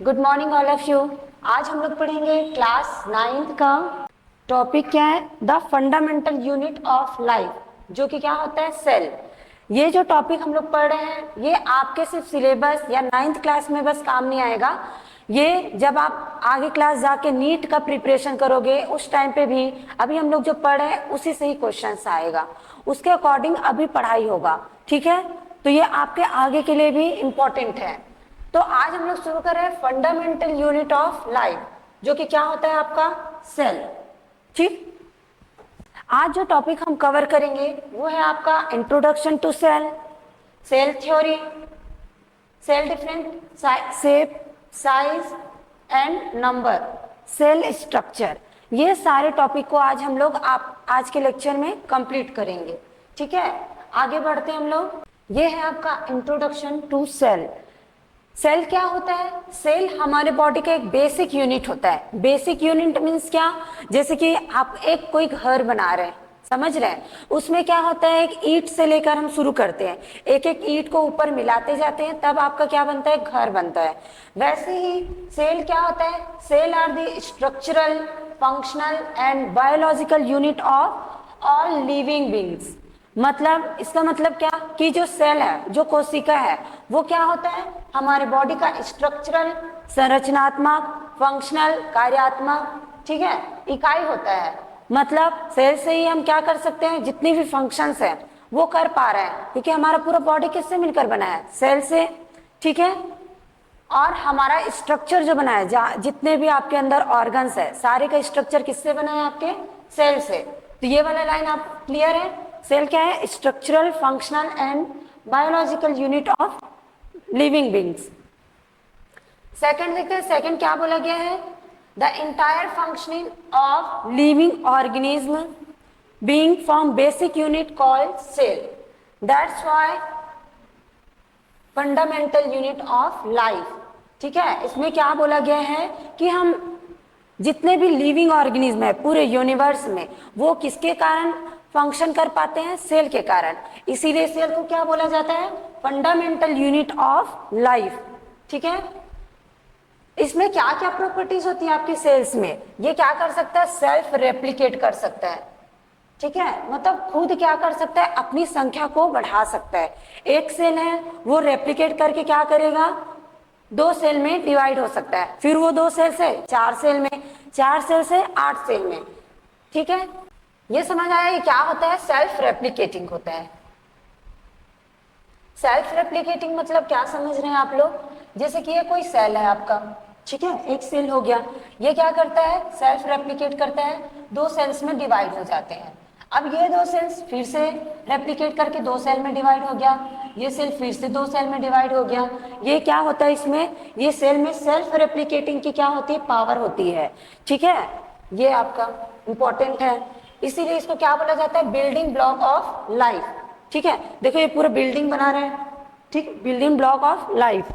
Good morning all of you. आज हम लोग पढ़ेंगे क्लास 9th का टॉपिक क्या है, the fundamental unit of life, जो कि क्या होता है, सेल। ये जो टॉपिक हम लोग पढ़ रहे हैं ये आपके सिर्फ सिलेबस या 9th क्लास में बस काम नहीं आएगा। ये जब आप आगे क्लास जाके नीट का प्रिपरेशन करोगे उस टाइम पे भी अभी हम लोग जो पढ़ रहे हैं उसी से ही क्वेश्चंस आएगा, उसके अकॉर्डिंग अभी पढ़ाई होगा। ठीक है, तो ये आपके आगे के लिए भी इम्पोर्टेंट है। तो आज हम लोग शुरू कर रहे हैं फंडामेंटल यूनिट ऑफ लाइफ, जो कि क्या होता है आपका सेल। ठीक, आज जो टॉपिक हम कवर करेंगे वो है आपका introduction to cell, cell theory, cell different shape, size and number, cell structure. ये सारे टॉपिक को आज हम लोग आप आज के लेक्चर में कंप्लीट करेंगे। ठीक है, आगे बढ़ते हैं हम लोग। ये है आपका इंट्रोडक्शन टू सेल। सेल क्या होता है? सेल हमारे बॉडी का एक बेसिक यूनिट होता है। बेसिक यूनिट मीन्स क्या? जैसे कि आप एक कोई घर बना रहे हैं, समझ रहे हैं, उसमें क्या होता है, एक ईंट से लेकर हम शुरू करते हैं, एक एक ईंट को ऊपर मिलाते जाते हैं, तब आपका क्या बनता है, घर बनता है। वैसे ही सेल क्या होता है? Cell are the structural, functional and biological unit of all living beings. मतलब इसका मतलब क्या कि जो सेल है, जो कोशिका है, वो क्या होता है, हमारे बॉडी का स्ट्रक्चरल, संरचनात्मक, फंक्शनल, कार्यात्मक, ठीक है, इकाई होता है। मतलब सेल से ही हम क्या कर सकते हैं, जितनी भी फंक्शंस हैं वो कर पा रहे हैं, क्योंकि हमारा पूरा बॉडी किससे मिलकर बना है, सेल से। ठीक है, और हमारा स्ट्रक्चर जो बना है, जितने भी आपके अंदर ऑर्गन्स है, सारे का स्ट्रक्चर किससे बना है, आपके सेल से। तो ये वाला लाइन आप क्लियर है? सेल क्या है? Structural, functional and biological unit of living beings. Second देखते हैं, सेकंड क्या बोला गया है, the entire functioning of living organism being from basic unit called cell, that's why fundamental unit of life. ठीक है, इसमें क्या बोला गया है कि हम जितने भी लिविंग ऑर्गेनिज्म है पूरे यूनिवर्स में, वो किसके कारण फंक्शन कर पाते हैं, सेल के कारण। इसीलिए सेल को क्या बोला जाता है, फंडामेंटल यूनिट ऑफ लाइफ। ठीक है, इसमें क्या क्या प्रॉपर्टीज होती है आपकी सेल्स में? ये क्या कर सकता है, सेल्फ रेप्लिकेट कर सकता है। ठीक है, मतलब खुद क्या कर सकता है, अपनी संख्या को बढ़ा सकता है। एक सेल है वो रेप्लिकेट करके क्या करेगा, 2 सेल में डिवाइड हो सकता है, फिर वो 2 सेल से 4 सेल में, 4 सेल से 8 सेल में। ठीक है, ये समझ आया, ये क्या होता है, सेल्फ रेप्लिकेटिंग होता है। सेल्फ रेप्लिकेटिंग मतलब क्या समझ रहे हैं आप लोग? जैसे कि ये कोई सेल है आपका, ठीक है, एक सेल हो गया, ये क्या करता है, सेल्फ रेप्लिकेट करता है, 2 सेल्स में डिवाइड हो जाते हैं। अब ये 2 सेल्स फिर से रेप्लिकेट करके 2 सेल में डिवाइड हो गया, ये सेल फिर से 2 सेल में डिवाइड हो गया। ये क्या होता है इसमें, ये सेल में सेल्फ रेप्लिकेटिंग की क्या होती है, पावर होती है। ठीक है, ये आपका इंपॉर्टेंट है, इसीलिए इसको क्या बोला जाता है, बिल्डिंग ब्लॉक ऑफ लाइफ। ठीक है, देखो ये पूरा बिल्डिंग बना रहे हैं, ठीक, बिल्डिंग ब्लॉक ऑफ लाइफ।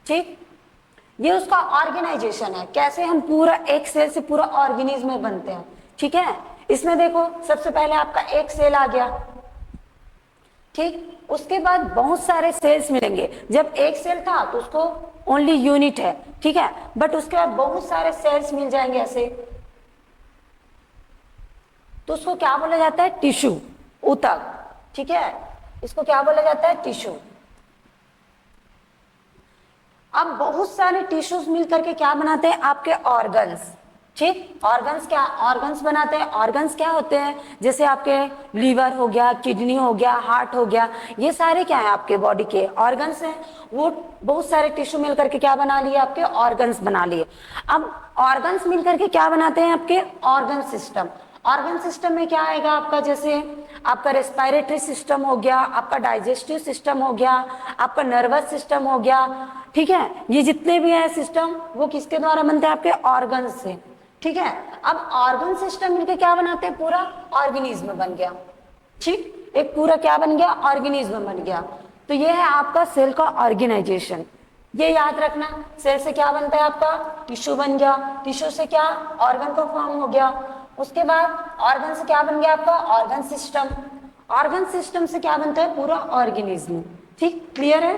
ठीक, ये उसका ऑर्गेनाइजेशन है, कैसे हम पूरा एक सेल से पूरा ऑर्गेनिज्म में बनते हैं। ठीक है, इसमें देखो सबसे पहले आपका एक सेल आ गया, ठीक, उसके बाद बहुत सारे सेल्स मिलेंगे। जब एक सेल था तो उसको ओनली यूनिट है, ठीक है, बट उसके बाद बहुत सारे सेल्स मिल जाएंगे ऐसे, तो उसको क्या बोला जाता है, टिश्यू, ऊतक। ठीक है, इसको क्या बोला जाता है, टिश्यू। अब बहुत सारे टिश्यूज मिलकर के क्या बनाते हैं, आपके ऑर्गन्स। ठीक, ऑर्गन्स क्या, ऑर्गन्स बनाते हैं। ऑर्गन्स क्या होते हैं, जैसे आपके लीवर हो गया, किडनी हो गया, हार्ट हो गया, ये सारे क्या है, आपके बॉडी के ऑर्गन्स हैं। वो बहुत सारे टिश्यू मिलकर के क्या बना लिए, आपके ऑर्गन्स बना लिए। अब ऑर्गन्स मिलकर के क्या बनाते हैं, आपके ऑर्गन सिस्टम। ऑर्गन सिस्टम में क्या आएगा आपका, जैसे आपका रेस्पिरेटरी सिस्टम हो गया, आपका डाइजेस्टिव सिस्टम हो गया, आपका नर्वस सिस्टम हो गया। ठीक है, ये जितने भी है सिस्टम वो किसके द्वारा बनते हैं, आपके ऑर्गन से। ठीक है, अब ऑर्गन सिस्टम मिलकर क्या बनाते हैं, पूरा ऑर्गेनिज्म बन गया। ठीक, एक पूरा क्या बन गया, ऑर्गेनिज्म बन गया। तो ये है आपका सेल का ऑर्गेनाइजेशन। ये याद रखना, सेल से क्या बनता है, आपका टिश्यू बन गया, टिश्यू से क्या, ऑर्गन को फॉर्म हो गया, उसके बाद ऑर्गन से क्या बन गया, आपका ऑर्गन सिस्टम, ऑर्गन सिस्टम से क्या बनता है, पूरा ऑर्गेनिज्म। ठीक, क्लियर है?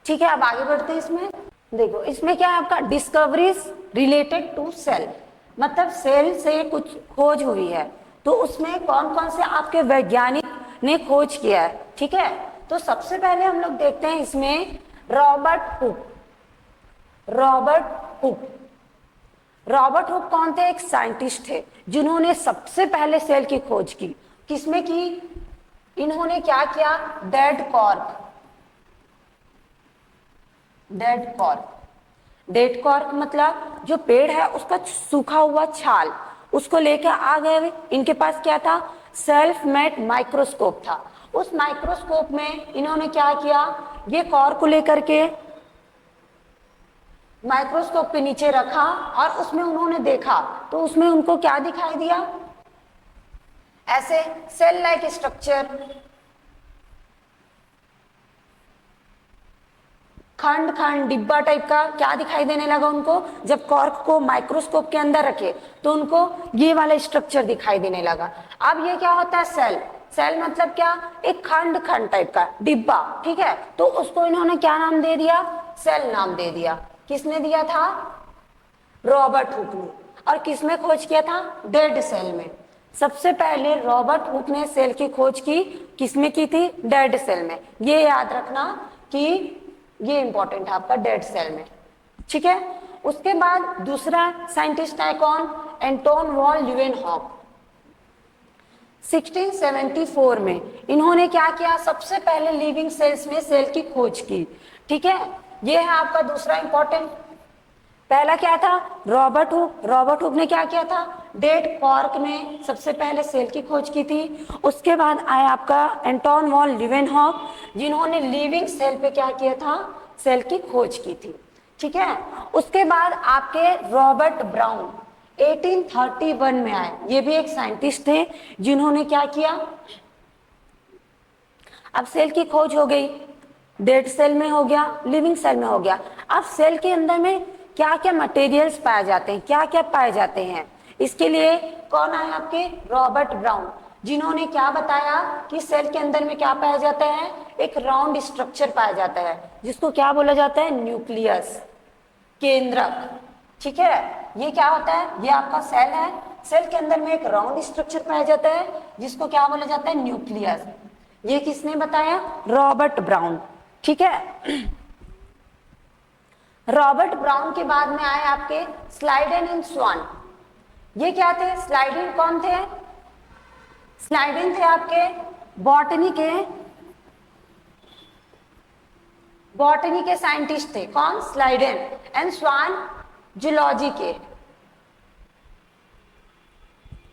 ठीक है, अब आगे बढ़ते हैं इसमें। देखो इसमें क्या है आपका, डिस्कवरीज रिलेटेड टू सेल, मतलब सेल से कुछ खोज हुई है, तो उसमें कौन कौन से आपके वैज्ञानिक ने खोज किया है, ठीक है। तो सबसे पहले हम लोग देखते हैं इसमें Robert Hooke. Robert Hooke, Robert Hooke कौन थे, एक साइंटिस्ट थे जिन्होंने सबसे पहले सेल की खोज की। किसमें की, इन्होंने क्या किया, dead cork, dead cork, dead cork मतलब जो पेड़ है उसका सूखा हुआ छाल, उसको लेकर आ गए। इनके पास क्या था, सेल्फ मेड माइक्रोस्कोप था। उस माइक्रोस्कोप में इन्होंने क्या किया, ये कॉर्क को लेकर के माइक्रोस्कोप के नीचे रखा और उसमें उन्होंने देखा, तो उसमें उनको क्या दिखाई दिया, ऐसे सेल लाइक स्ट्रक्चर, खंड खंड डिब्बा टाइप का क्या दिखाई देने लगा उनको। जब कॉर्क को माइक्रोस्कोप के अंदर रखे तो उनको ये वाला स्ट्रक्चर दिखाई देने लगा। अब ये क्या होता है, सेल, सेल मतलब क्या, एक खंड खंड टाइप का डिब्बा, ठीक है। तो उसको इन्होंने क्या नाम दे दिया, सेल नाम दे दिया। किसने दिया था, रॉबर्ट हुक ने। और किसमें खोज किया था, डेड सेल में। सबसे पहले रॉबर्ट हुक ने सेल की खोज की, किसमें की थी, डेड सेल में। ये याद रखना कि ये इंपॉर्टेंट है आपका, डेड सेल में, ठीक है। उसके बाद दूसरा साइंटिस्ट है कौन, एंटोन वॉन ल्यूवेनहॉक। 1674 में इन्होंने क्या किया, सबसे पहले लिविंग सेल्स में सेल की खोज की, ठीक है। ये है आपका दूसरा इंपॉर्टेंट। पहला क्या था, रॉबर्ट हुक। रॉबर्ट हुक ने क्या किया था, डेड कॉर्क में सबसे पहले सेल की खोज की थी। उसके बाद आया आपका एंटोन वॉन ल्यूवेनहॉक, जिन्होंने लिविंग सेल पे क्या किया था, सेल की खोज की थी, ठीक है। उसके बाद आपके रॉबर्ट ब्राउन 1831 में आए। ये भी एक साइंटिस्ट थे जिन्होंने क्या किया, अब सेल की खोज हो गई, डेड सेल में हो गया, लिविंग सेल में हो गया। अब सेल के अंदर में क्या क्या मटेरियल्स पाए जाते हैं, क्या क्या पाए जाते हैं, इसके लिए कौन आए आपके, रॉबर्ट ब्राउन, जिन्होंने क्या बताया कि सेल के अंदर में क्या पाया जाता है, एक राउंड स्ट्रक्चर पाया जाता है जिसको क्या बोला जाता है, न्यूक्लियस, केंद्रक, ठीक है। ये क्या होता है, ये आपका सेल है, सेल के अंदर में एक राउंड स्ट्रक्चर पाया जाता है जिसको क्या बोला जाता है, न्यूक्लियस। ये किसने बताया, रॉबर्ट ब्राउन, ठीक है। रॉबर्ट ब्राउन के बाद में आए आपके स्लाइडेन एंड स्वान। ये क्या थे, स्लाइडेन कौन थे, स्लाइडेन थे आपके बॉटनी के साइंटिस्ट थे, कौन, स्लाइडेन। एंड स्वान जूलॉजी के,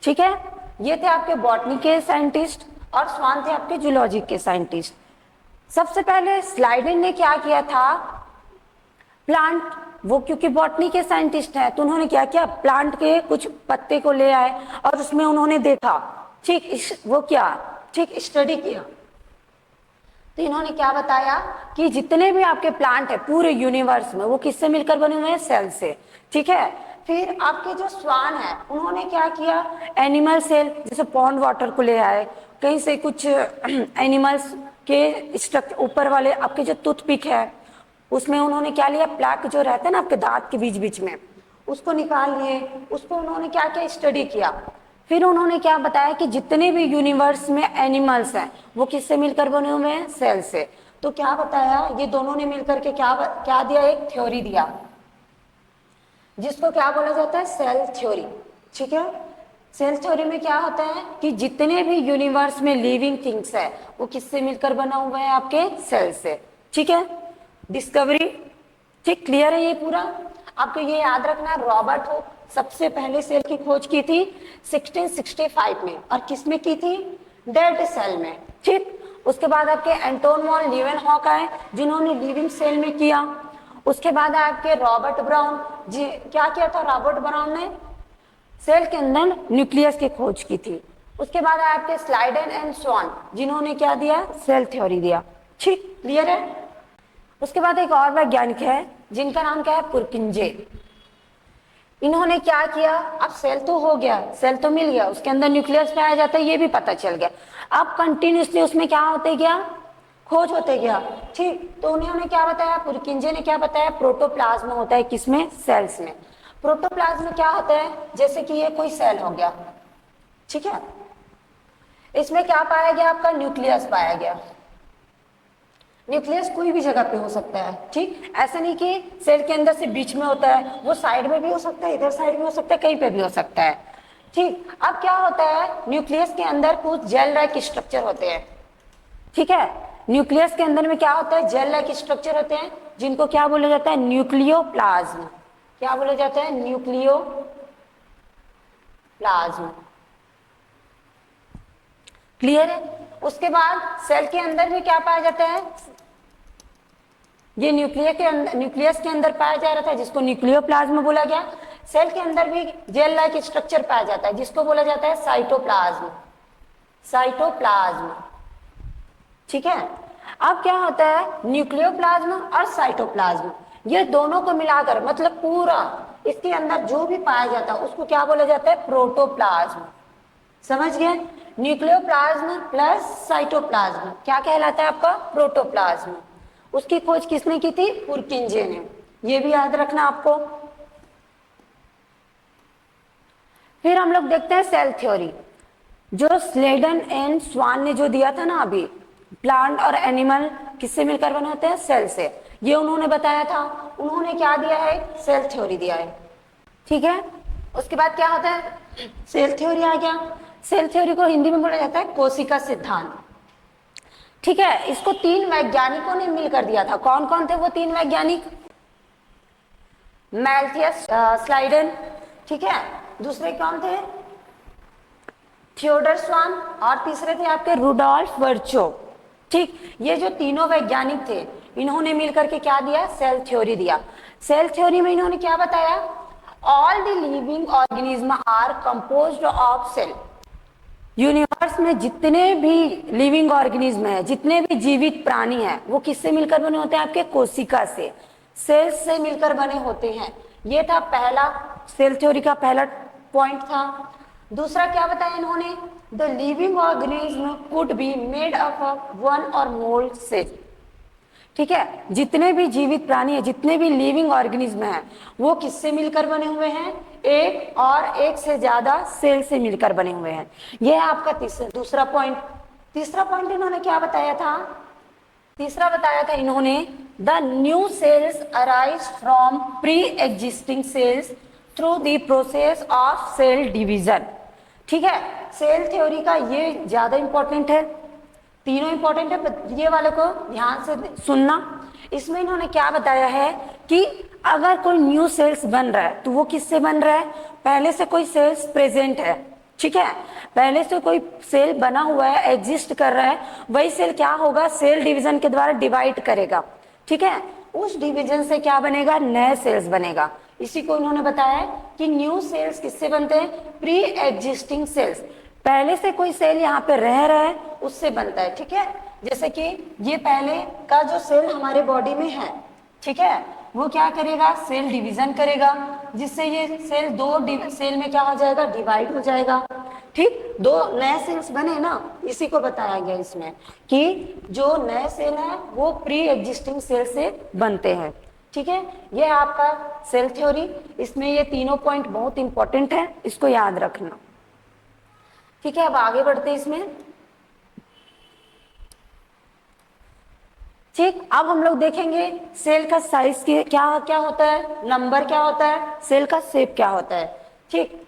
ठीक है। ये थे आपके बॉटनी के साइंटिस्ट और स्वान थे आपके जूलॉजी के साइंटिस्ट। सबसे पहले स्लाइडेन ने क्या किया था, प्लांट, वो क्योंकि बॉटनी के साइंटिस्ट हैं तो उन्होंने क्या किया, प्लांट के कुछ पत्ते को ले आए और उसमें उन्होंने देखा, ठीक, वो क्या, ठीक, स्टडी किया। तो इन्होंने क्या बताया कि जितने भी आपके प्लांट है पूरे यूनिवर्स में वो किससे मिलकर बने हुए हैं, सेल से, ठीक है। फिर आपके जो स्वान है उन्होंने क्या किया, एनिमल सेल, जैसे पॉन्ड वाटर को ले आए, कहीं से कुछ एनिमल्स के स्ट्रक्चर, ऊपर वाले आपके जो टूथपिक है उसमें उन्होंने क्या लिया, प्लाक जो रहता है ना आपके दांत के बीच बीच में, उसको निकाल लिए, उसको उन्होंने क्या किया, स्टडी किया। फिर उन्होंने क्या बताया कि जितने भी यूनिवर्स में एनिमल्स हैं वो किससे मिलकर बने हुए हैं, सेल से। तो क्या बताया, ये दोनों ने मिलकर के क्या क्या दिया, एक थ्योरी दिया जिसको क्या बोला जाता है, सेल थ्योरी, ठीक है। सेल थ्योरी में क्या होता है कि जितने भी यूनिवर्स में लिविंग थिंग्स है वो किससे मिलकर बना हुआ है, आपके सेल से, ठीक है। डिस्कवरी, ठीक, क्लियर है ये पूरा। आपको ये याद रखना, रॉबर्ट हुक सबसे पहले सेल की खोज की थी 1665 में, और किसमें की थी, डेड सेल में, ठीक। उसके बाद आपके एंटोन वॉन ल्यूवेनहॉक आए जिन्होंने लिविंग सेल में किया। उसके बाद आपके रॉबर्ट ब्राउन जी, क्या किया था रॉबर्ट ब्राउन ने, सेल के अंदर न्यूक्लियस की खोज की थी। उसके बाद आपके स्लाइडेन एंड स्वान जिन्होंने क्या दिया, सेल थ्योरी दिया, ठीक, क्लियर है। उसके बाद एक और वैज्ञानिक है जिनका नाम क्या है, पुरकिंजे। इन्होंने क्या किया, अब सेल तो हो गया, सेल तो मिल गया, उसके अंदर न्यूक्लियस पाया जाता है, ये भी पता चल गया। अब कंटिन्यूसली उसमें क्या होते गया, खोज होते गया। ठीक, तो उन्होंने क्या बताया, पुरकिंजे ने क्या बताया, प्रोटोप्लाज्म होता है किसमें, सेल्स में। प्रोटोप्लाज्म क्या होता है, जैसे कि ये कोई सेल हो गया, ठीक है, इसमें क्या पाया गया, आपका न्यूक्लियस पाया गया। न्यूक्लियस कोई भी जगह पे हो सकता है, ठीक, ऐसा नहीं कि सेल के अंदर से बीच में होता है, वो साइड में भी हो सकता है, इधर साइड में हो सकता है, कहीं पे भी हो सकता है। ठीक, अब क्या होता है, न्यूक्लियस के अंदर कुछ जेल लाइक स्ट्रक्चर होते हैं, ठीक है, न्यूक्लियस के अंदर में क्या होता है, जेल लाइक स्ट्रक्चर होते हैं, जिनको क्या बोला जाता है, न्यूक्लियोप्लाज्म। क्या बोला जाता है, न्यूक्लियोप्लाज्म। क्लियर है। उसके बाद सेल के अंदर में क्या पाया जाता है, ये न्यूक्लियस के अंदर पाया जा रहा था, जिसको न्यूक्लियोप्लाज्म बोला गया। सेल के अंदर भी जेल लाइक स्ट्रक्चर पाया जाता है, जिसको बोला जाता है साइटोप्लाज्म। साइटोप्लाज्म, ठीक है। अब क्या होता है, न्यूक्लियोप्लाज्म और साइटोप्लाज्म, ये दोनों को मिलाकर, मतलब पूरा इसके अंदर जो भी पाया जाता है उसको क्या बोला जाता है, प्रोटोप्लाज्म। समझ गए, न्यूक्लियोप्लाज्म प्लस साइटोप्लाज्म क्या कहलाता है आपका, प्रोटोप्लाज्म। उसकी खोज किसने की थी, पुरकिंजे ने, ये भी याद रखना आपको। फिर हम लोग देखते हैं सेल थ्योरी, जो स्लेडन एंड स्वान ने जो दिया था ना अभी, प्लांट और एनिमल किससे मिलकर बने होते हैं, सेल से, ये उन्होंने बताया था। उन्होंने क्या दिया है, सेल थ्योरी दिया है, ठीक है। उसके बाद क्या होता है, सेल थ्योरी आ गया। सेल थ्योरी को हिंदी में बोला जाता है कोशिका सिद्धांत, ठीक है। इसको 3 वैज्ञानिकों ने मिलकर दिया था। कौन कौन थे वो 3 वैज्ञानिक, मैल्थियस स्लाइडन, ठीक है, दूसरे कौन थे, थियोडर स्वान, और तीसरे थे आपके रुडोल्फ वर्चो। ठीक, ये जो तीनों वैज्ञानिक थे, इन्होंने मिलकर के क्या दिया, सेल थ्योरी दिया। सेल थ्योरी में इन्होंने क्या बताया, all the living organism are composed of cell. Universe में जितने भी लिविंग ऑर्गेनिज्म है, जितने भी जीवित प्राणी हैं, वो किससे मिलकर बने होते हैं, आपके कोशिका से, सेल्स से मिलकर बने होते हैं। ये था पहला, सेल थ्योरी का पहला पॉइंट था। दूसरा क्या बताया इन्होंने, the living organism could be made up of 1 or more cell. ठीक है, जितने भी जीवित प्राणी है, जितने भी लिविंग ऑर्गेनिज्म है, वो किससे मिलकर बने हुए हैं, एक और एक से ज्यादा सेल से मिलकर बने हुए हैं। यह है आपका दूसरा पॉइंट। तीसरा पॉइंट इन्होंने क्या बताया था, तीसरा बताया था इन्होंने, the new cells arise from pre existing cells through the process of cell division. ठीक है, सेल थ्योरी का ये ज्यादा इंपॉर्टेंट है, तीनों इंपॉर्टेंट है, ये वाले को ध्यान से सुनना। इसमें इन्होंने क्या बताया है कि अगर कोई न्यू सेल्स बन रहा है तो वो किससे बन रहा है, पहले से कोई सेल्स प्रेजेंट है, ठीक है, पहले से कोई सेल बना हुआ है, एग्जिस्ट कर रहा है, वही सेल क्या होगा, सेल डिवीजन के द्वारा डिवाइड करेगा, ठीक है, उस डिवीजन से क्या बनेगा, नए सेल्स बनेगा। इसी को इन्होंने बताया है कि न्यू सेल्स किससे बनते हैं, प्री एग्जिस्टिंग सेल्स, पहले से कोई सेल यहाँ पे रह रहा है उससे बनता है। ठीक है, जैसे कि ये पहले का जो सेल हमारे बॉडी में है, ठीक है, वो क्या करेगा, सेल डिवीजन करेगा, जिससे ये सेल दो सेल में क्या हो जाएगा, डिवाइड हो जाएगा। ठीक, दो नए सेल्स बने ना, इसी को बताया गया इसमें कि जो नए सेल है वो प्री एग्जिस्टिंग सेल से बनते हैं। ठीक है, ये आपका सेल थ्योरी, इसमें ये तीनों पॉइंट बहुत इंपॉर्टेंट है, इसको याद रखना। ठीक है, अब आगे बढ़ते हैं इसमें। ठीक, अब हम लोग देखेंगे सेल का साइज क्या क्या होता है, नंबर क्या होता है, सेल का शेप क्या होता है। ठीक,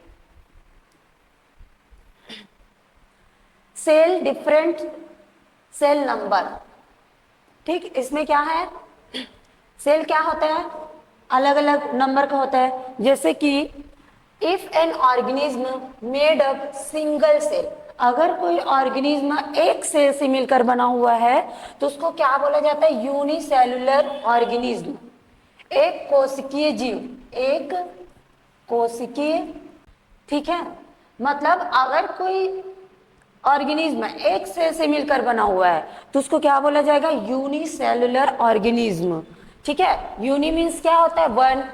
सेल डिफरेंट सेल नंबर। ठीक, इसमें क्या है, सेल क्या होता है, अलग अलग नंबर का होता है। जैसे कि if an organism made up single cell, अगर कोई ऑर्गेनिज्म एक सेल से मिलकर बना हुआ है तो उसको क्या बोला जाता है, यूनिसेलुलर ऑर्गेनिज्म, एक कोशिकीय जीव, एक कोशिकीय। ठीक है, मतलब अगर कोई ऑर्गेनिज्म एक सेल से मिलकर बना हुआ है तो उसको क्या बोला जाएगा, यूनिसेलुलर ऑर्गेनिज्म। ठीक है, यूनि मीन्स क्या होता है, 1,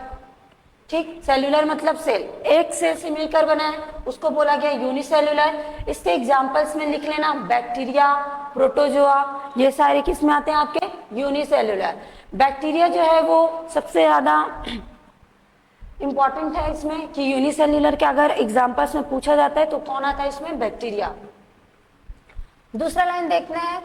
ठीक, सेलुलर मतलब सेल, एक सेल से मिलकर बना है उसको बोला गया यूनिसेलुलर। इसके एग्जांपल्स में लिख लेना, बैक्टीरिया, प्रोटोजोआ, ये सारे किस में आते हैं आपके यूनिसेलुलर। बैक्टीरिया जो है वो सबसे ज्यादा इंपॉर्टेंट है इसमें कि यूनिसेल्युलर के अगर एग्जांपल्स में पूछा जाता है तो कौन आता है इसमें, बैक्टीरिया। दूसरा लाइन देखना है,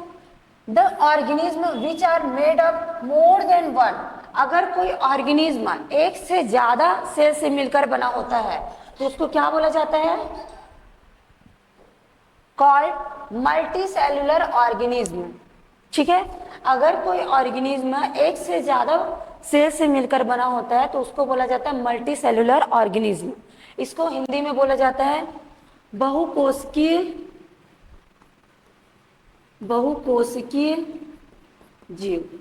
the organism which are made up more than one. अगर कोई ऑर्गेनिज्म एक से ज्यादा सेल से मिलकर बना होता है तो उसको क्या बोला जाता है, कॉल्ड मल्टी सेल्युलर ऑर्गेनिज्म। ठीक है, अगर कोई ऑर्गेनिज्म एक से ज्यादा सेल से मिलकर बना होता है तो उसको बोला जाता है मल्टी सेल्युलर ऑर्गेनिज्म। इसको हिंदी में बोला जाता है बहुकोशिकीय जीव।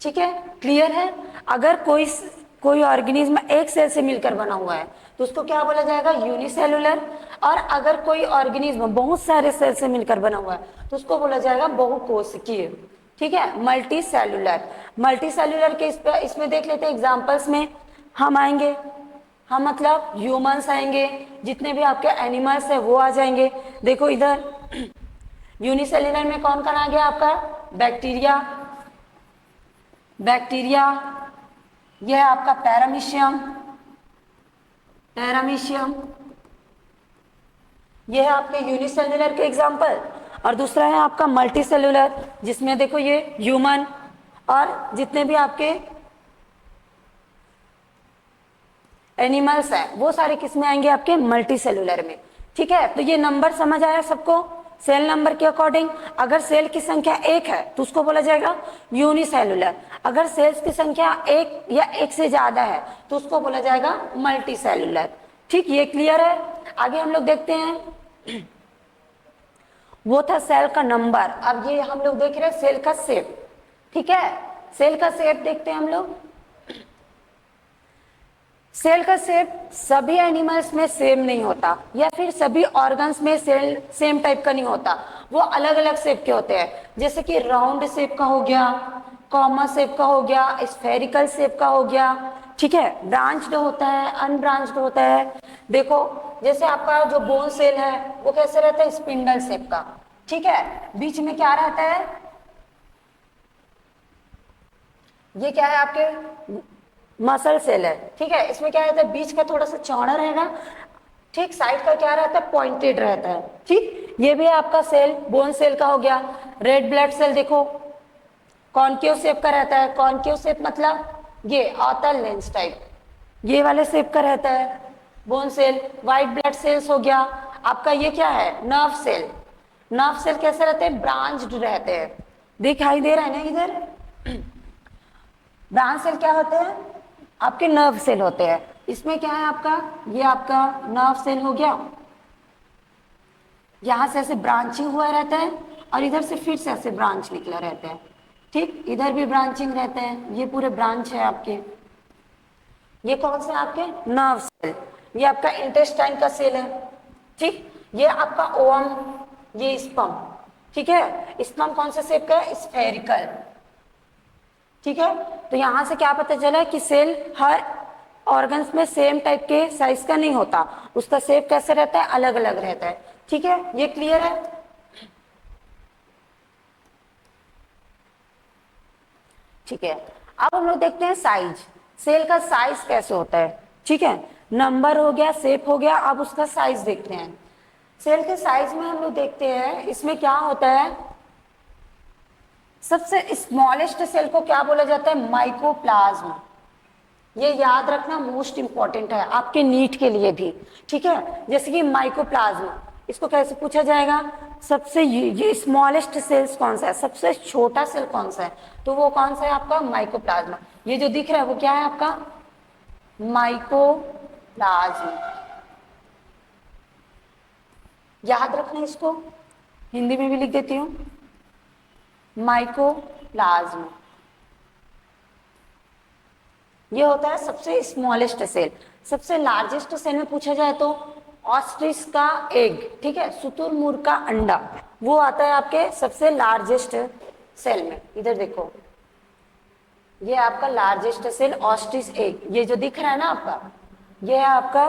ठीक है, क्लियर है। अगर कोई ऑर्गेनिज्म एक सेल से मिलकर बना हुआ है तो उसको क्या बोला जाएगा, यूनिसेलुलर। और अगर कोई ऑर्गेनिज्म बहुत सारे सेल से मिलकर बना हुआ है तो उसको बोला जाएगा बहुकोशिकीय। ठीक है, मल्टी सेल्युलर। मल्टी सेल्युलर के इसमें देख लेते हैं एग्जांपल्स में हम आएंगे, हम मतलब ह्यूमंस आएंगे, जितने भी आपके एनिमल्स है वो आ जाएंगे। देखो इधर यूनिसेल्युलर में कौन कौन आ गया आपका, बैक्टीरिया, यह है आपका पैरामीशियम, यह है आपके यूनिसेल्युलर के एग्जांपल। और दूसरा है आपका मल्टी सेल्युलर, जिसमें देखो ये ह्यूमन और जितने भी आपके एनिमल्स हैं वो सारे किस में आएंगे, आपके मल्टी सेल्युलर में। ठीक है, तो ये नंबर समझ आया सबको, सेल नंबर के अकॉर्डिंग। अगर सेल की संख्या एक है तो उसको बोला जाएगा यूनिसेल्युलर। अगर सेल्स की संख्या एक या एक से ज्यादा है तो उसको बोला जाएगा मल्टी सेल्युलर। ठीक, ये क्लियर है। आगे हम लोग देखते हैं, वो था सेल का नंबर। अब ये हम लोग देख रहे हैं सेल का शेप। ठीक है, सेल का शेप देखते हैं हम लोग। सेल का शेप सभी एनिमल्स में सेम नहीं होता, या फिर सभी ऑर्गन्स में सेल सेम टाइप का नहीं होता, वो अलग अलग शेप के होते हैं। जैसे कि राउंड शेप का हो गया, कॉमा शेप का हो गया, स्फेरिकल शेप का हो गया। ठीक है, ब्रांच्ड होता है, अनब्रांच्ड होता है। देखो जैसे आपका जो बोन सेल है वो कैसे रहता है, स्पिंडल शेप का। ठीक है, बीच में क्या रहता है, ये क्या है आपके मसल सेल है। ठीक है, इसमें क्या रहता है, बीच का थोड़ा सा चौड़ा रहेगा, ठीक, साइड का क्या रहता है, पॉइंटेड रहता है। ठीक, ये भी आपका सेल बोन सेल का हो गया। रेड ब्लड सेल देखो कॉन्केव शेप का रहता है। कॉन्केव शेप मतलब ये अवतल लेंस टाइप, ये वाले शेप का रहता है bone cell. White blood cells हो गया आपका, ये क्या है, नर्व सेल। नर्व सेल कैसे रहते हैं, ब्रांच्ड रहते हैं। दिखाई दे रहा है ना इधर, ब्रांच सेल क्या होते हैं, आपके नर्व सेल होते हैं। इसमें क्या है आपका, ये आपका नर्व सेल हो गया, यहां से ऐसे ब्रांचिंग हुआ रहता है और इधर से फिर से ऐसे ब्रांच निकला रहता है। ठीक, इधर भी ब्रांचिंग रहते हैं, ये पूरे ब्रांच है आपके। ये कौन से आपके, नर्व सेल। ये आपका इंटेस्टाइन का सेल है। ठीक, ये आपका ओवम, ये स्पर्म। ठीक है, स्पर्म कौन से शेप का है, स्फेरिकल। ठीक है, तो यहां से क्या पता चला कि सेल हर ऑर्गन्स में सेम टाइप के साइज का नहीं होता, उसका शेप कैसे रहता है, अलग अलग रहता है। ठीक है, ये क्लियर है। ठीक है, अब हम लोग देखते हैं साइज, सेल का साइज कैसे होता है। ठीक है, नंबर हो गया, शेप हो गया, अब उसका साइज देखते हैं। सेल के साइज में हम लोग देखते हैं, इसमें क्या होता है, सबसे स्मॉलेस्ट सेल को क्या बोला जाता है, माइकोप्लाज्म। ये याद रखना मोस्ट इंपॉर्टेंट है आपके नीट के लिए भी। ठीक है, जैसे कि माइकोप्लाज्म, इसको कैसे पूछा जाएगा, सबसे ये स्मॉलेस्ट सेल्स कौन सा है, सबसे छोटा सेल कौन सा है, तो वो कौन सा है आपका, माइकोप्लाज्म। ये जो दिख रहा है वो क्या है आपका, माइकोप्लाज्म। याद रखना इसको, हिंदी में भी लिख देती हूँ, माइकोप्लाज्म। ये होता है सबसे स्मॉलेस्ट सेल। सबसे लार्जेस्ट सेल में पूछा जाए तो ऑस्ट्रिच का एग, ठीक है, शुतुरमुर्ग का अंडा, वो आता है आपके सबसे लार्जेस्ट सेल में। इधर देखो, ये आपका लार्जेस्ट सेल ऑस्ट्रिच एग, ये जो दिख रहा है ना आपका, ये है आपका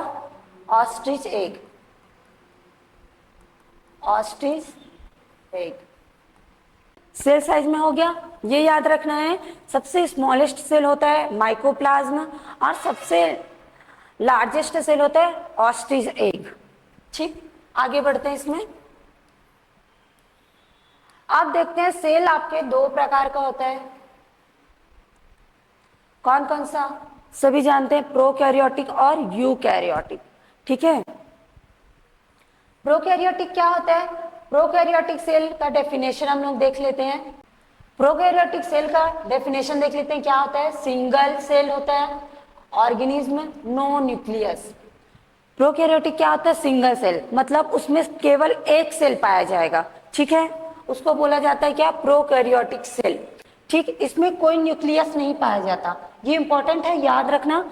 ostrich egg. Ostrich egg. Cell size में हो गया, ये याद रखना है। सबसे स्मॉलेस्ट सेल होता है माइकोप्लाज्म और सबसे लार्जेस्ट सेल होता है ऑस्टिस एग। ठीक, आगे बढ़ते हैं इसमें। अब देखते हैं सेल आपके दो प्रकार का होता है। कौन कौन सा? सभी जानते हैं, प्रोकैरियोटिक और यूकैरियोटिक। ठीक है, प्रोकैरियोटिक क्या होता है? प्रोकैरियोटिक सेल का डेफिनेशन हम लोग देख लेते हैं। प्रोकैरियोटिक सेल का डेफिनेशन देख लेते हैं, क्या होता है? सिंगल सेल होता है, ऑर्गेनिज्म, नो न्यूक्लियस। प्रोकैरियोटिक क्या होता है? सिंगल सेल, मतलब उसमें केवल एक सेल पाया जाएगा। ठीक है, उसको बोला जाता है क्या? Prokaryotic cell. ठीक, इसमें कोई न्यूक्लियस नहीं पाया जाता, ये इंपॉर्टेंट है, याद रखना।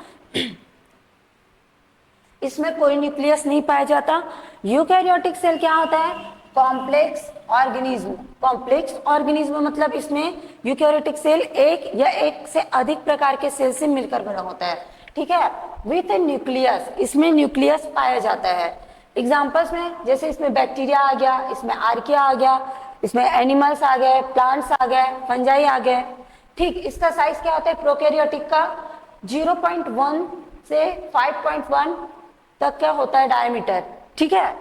इसमें कोई न्यूक्लियस नहीं पाया जाता। यूकैरियोटिक सेल क्या होता है? Complex organism. कॉम्प्लेक्स ऑर्गेनिज्म मतलब इसमें यूकैरियोटिक सेल एक या एक से अधिक प्रकार के सेल से मिलकर बना होता है। ठीक है, विथ न्यूक्लियस, इसमें न्यूक्लियस पाया जाता है। एग्जाम्पल्स में जैसे इसमें बैक्टीरिया आ गया, इसमें आर्किया आ गया, इसमें एनिमल्स आ गए, प्लांट्स आ गए, फंजाई आ गए। ठीक, इसका साइज क्या होता है प्रोकैरियोटिक का? 0.1 से 5.1 तक क्या होता है डायमीटर। ठीक है,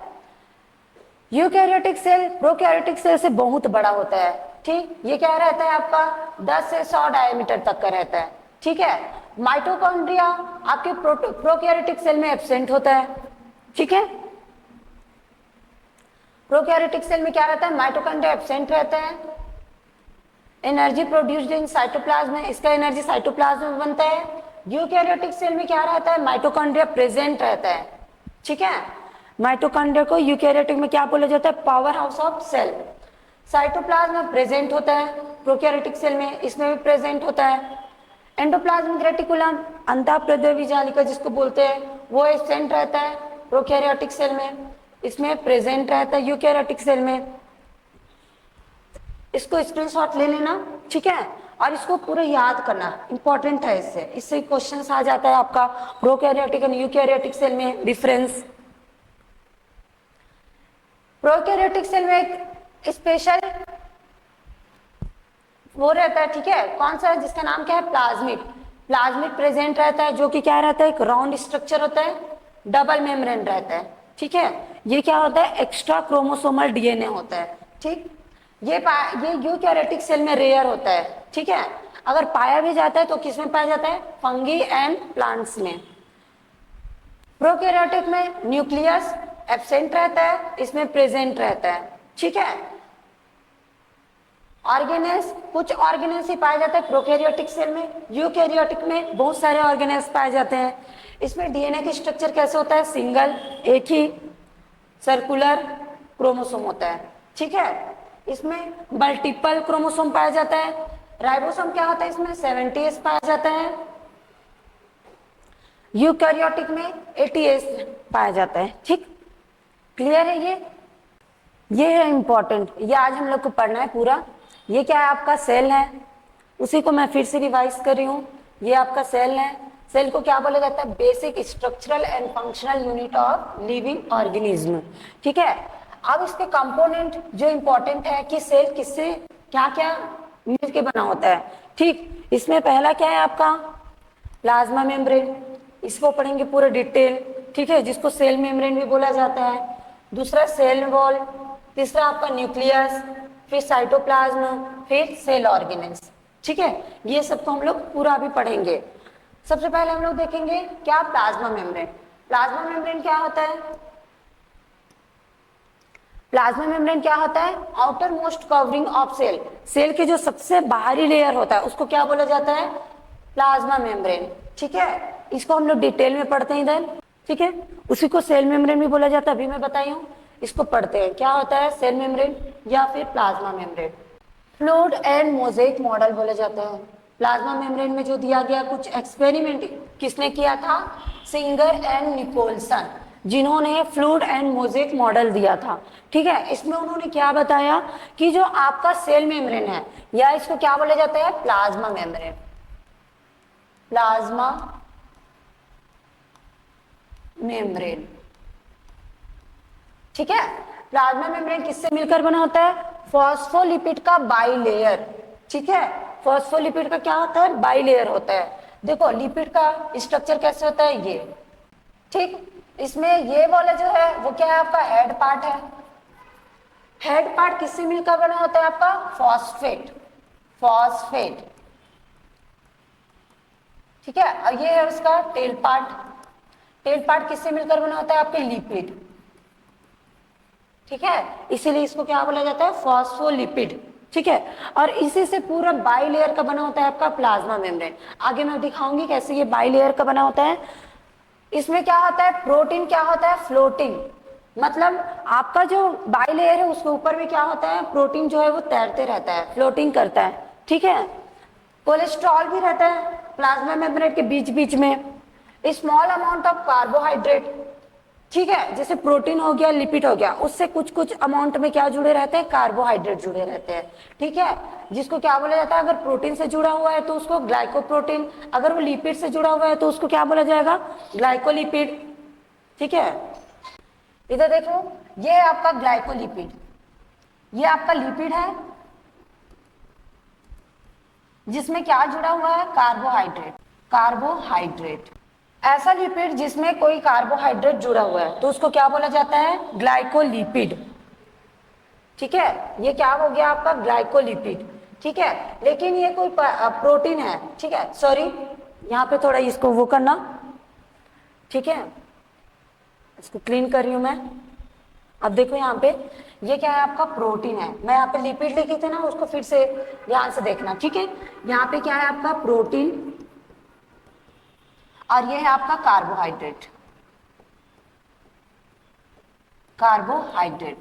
यूकैरियोटिक सेल प्रोकैरियोटिक सेल से बहुत बड़ा होता है। ठीक, ये क्या रहता है आपका? 10 से 100 डायमीटर तक का रहता है। ठीक है, माइटोकॉन्ड्रिया आपके प्रोकैरियोटिक सेल में एब्सेंट होता है। ठीक है, प्रोकैरियोटिक सेल में क्या रहता है? माइटोकॉन्ड्रिया एब्सेंट रहता है। एनर्जी प्रोड्यूस्ड इन साइटोप्लाज्म में, इसका एनर्जी साइटोप्लाज्म में बनता है। यूकैरियोटिक सेल में क्या रहता है? माइटोकॉन्ड्रिया प्रेजेंट रहता है। ठीक है, माइटोकॉन्ड्रिया को यूकैरियोटिक में क्या बोला जाता है? Power house of cell. Cytoplasm में प्रेजेंट होता है, प्रोकैरियोटिक सेल में इसमें भी प्रेजेंट होता है। एंडोप्लाज्मिक रेटिकुलम, अंतःप्रद्रव्य जालिका जिसको बोलते हैं, वो एब्सेंट रहता है प्रोकैरियोटिक सेल में, इसमें प्रेजेंट रहता है यूकैरियोटिक सेल में। इसको स्क्रीनशॉट ले लेना। ठीक है, और इसको पूरा याद करना, इंपॉर्टेंट है, इससे क्वेश्चन आ जाता है आपका प्रोकैरियोटिक एंड यूकैरियोटिक सेल में डिफरेंस। प्रोकैरियोटिक सेल में एक स्पेशल वो रहता है। ठीक है, कौन सा है? जिसका नाम क्या है? प्लाज्मिड। प्लाज्मिड प्रेजेंट रहता है, जो कि क्या रहता है? एक राउंड स्ट्रक्चर होता है, डबल मेम्ब्रेन रहता है। ठीक है, ये क्या होता है? एक्स्ट्रा क्रोमोसोमल डीएनए होता है। ठीक, ये यूकैरियोटिक सेल में रेयर होता है। ठीक है, अगर पाया भी जाता है तो किस में पाया जाता है? फंगी एंड प्लांट्स में। प्रोकैरियोटिक में न्यूक्लियस एब्सेंट रहता है, इसमें प्रेजेंट रहता है। ठीक है, ऑर्गेनेल्स, कुछ ऑर्गेनेल्स ही पाया जाता है प्रोकैरियोटिक सेल में। यूकैरियोटिक में बहुत सारे ऑर्गेनेल्स पाए जाते हैं। इसमें डीएनए की स्ट्रक्चर कैसे होता है? सिंगल, एक ही सर्कुलर क्रोमोसोम होता है। ठीक है, इसमें मल्टीपल क्रोमोसोम पाया जाता है। राइबोसोम क्या होता है? इसमें 70S पाया जाता है। यूकैरियोटिक में 80S पाया जाता है। ठीक, क्लियर है? ये है इंपॉर्टेंट, ये आज हम लोग को पढ़ना है पूरा। ये क्या है? आपका सेल है, उसी को मैं फिर से रिवाइज कर रही हूँ। ये आपका सेल है। सेल को क्या बोला जाता है? Basic structural and functional unit of living organism. ठीक है, अब इसके कंपोनेंट जो इंपॉर्टेंट है कि सेल किससे क्या क्या मिलके बना होता है। ठीक, इसमें पहला क्या है आपका? प्लाज्मा मेम्ब्रेन, इसको पढ़ेंगे पूरा डिटेल। ठीक है, जिसको सेल मेम्ब्रेन भी बोला जाता है। दूसरा सेल वॉल, तीसरा आपका न्यूक्लियस, फिर साइटोप्लाज्म, फिर सेल ऑर्गेनेल्स। ठीक है, ये सब तो हम लोग पूरा भी पढ़ेंगे। सबसे पहले हम लोग देखेंगे क्या? Plasma membrane. प्लाज्मा मेम्ब्रेन क्या होता है? प्लाज्मा मेम्ब्रेन क्या होता है? Outermost covering of cell. Cell के जो सबसे बाहरी लेयर होता है उसको क्या बोला जाता है? Plasma membrane. ठीक है, इसको हम लोग डिटेल में पढ़ते हैं इधर। ठीक है, उसी को सेल मेम्ब्रेन भी बोला जाता है, अभी मैं बताई हूँ। इसको पढ़ते हैं, क्या होता है? सेल मेम्ब्रेन या फिर plasma membrane. Fluid and mosaic model बोला जाता है। प्लाज्मा मेम्ब्रेन में जो दिया गया कुछ एक्सपेरिमेंट किसने किया था? सिंगर एंड निकोलसन, जिन्होंने फ्लूइड एंड मोज़ेक मॉडल दिया था। ठीक है, इसमें उन्होंने क्या बताया कि जो आपका सेल मेम्ब्रेन है, या इसको क्या बोला जाता है? Plasma membrane. Plasma membrane. ठीक है, प्लाज्मा मेम्ब्रेन किससे मिलकर बना होता है? फॉस्फोलिपिड का बाइलेयर। ठीक है, फॉस्फोलिपिड का क्या होता है? बाइलेयर होता है। देखो लिपिड का स्ट्रक्चर कैसे होता है ये, ठीक। इसमें ये वाला जो है वो क्या है? आपका हेड पार्ट है। हेड पार्ट किससे मिलकर बना होता है? आपका फॉस्फेट, फॉस्फेट। ठीक है, और ये है उसका टेल पार्ट। टेल पार्ट किससे मिलकर बना होता है? आपके लिपिड। ठीक है, इसीलिए इसको क्या बोला जाता है? फॉस्फोलिपिड। ठीक है, और इसी से पूरा बाइलेयर का बना होता है आपका प्लाज्मा मेम्ब्रेन। आगे मैं दिखाऊंगी कैसे ये बाइलेयर का बना होता है। इसमें क्या होता है? प्रोटीन क्या होता है? फ्लोटिंग। मतलब आपका जो बाइलेयर है उसके ऊपर भी क्या होता है? प्रोटीन जो है वो तैरते रहता है, फ्लोटिंग करता है। ठीक है, कोलेस्ट्रॉल भी रहता है प्लाज्मा मेम्ब्रेन के बीच बीच में, स्मॉल अमाउंट ऑफ कार्बोहाइड्रेट। ठीक है, जैसे प्रोटीन हो गया, लिपिड हो गया, उससे कुछ कुछ अमाउंट में क्या जुड़े रहते हैं? कार्बोहाइड्रेट जुड़े रहते हैं। ठीक है, जिसको क्या बोला जाता है? अगर प्रोटीन से जुड़ा हुआ है तो उसको ग्लाइकोप्रोटीन, अगर वो लिपिड से जुड़ा हुआ है तो उसको क्या बोला जाएगा? ग्लाइकोलिपिड। ठीक है, इधर देखो, ये है आपका ग्लाइकोलिपिड, ये आपका लिपिड है जिसमें क्या जुड़ा हुआ है? Carbohydrate, carbohydrate. ऐसा लिपिड जिसमें कोई कार्बोहाइड्रेट जुड़ा हुआ है तो उसको क्या बोला जाता है? ग्लाइकोलिपिड। ठीक है, ये क्या हो गया आपका? ग्लाइकोलिपिड। ठीक है, लेकिन ये कोई प्रोटीन है। ठीक है, सॉरी, यहाँ पे थोड़ा इसको वो करना। ठीक है, इसको क्लीन कर रही हूं मैं। अब देखो यहाँ पे ये क्या है? आपका प्रोटीन है। मैं यहाँ पे लिपिड लिखी थी ना, उसको फिर से ध्यान से देखना। ठीक है, यहाँ पे क्या है? आपका प्रोटीन, और ये है आपका कार्बोहाइड्रेट, कार्बोहाइड्रेट।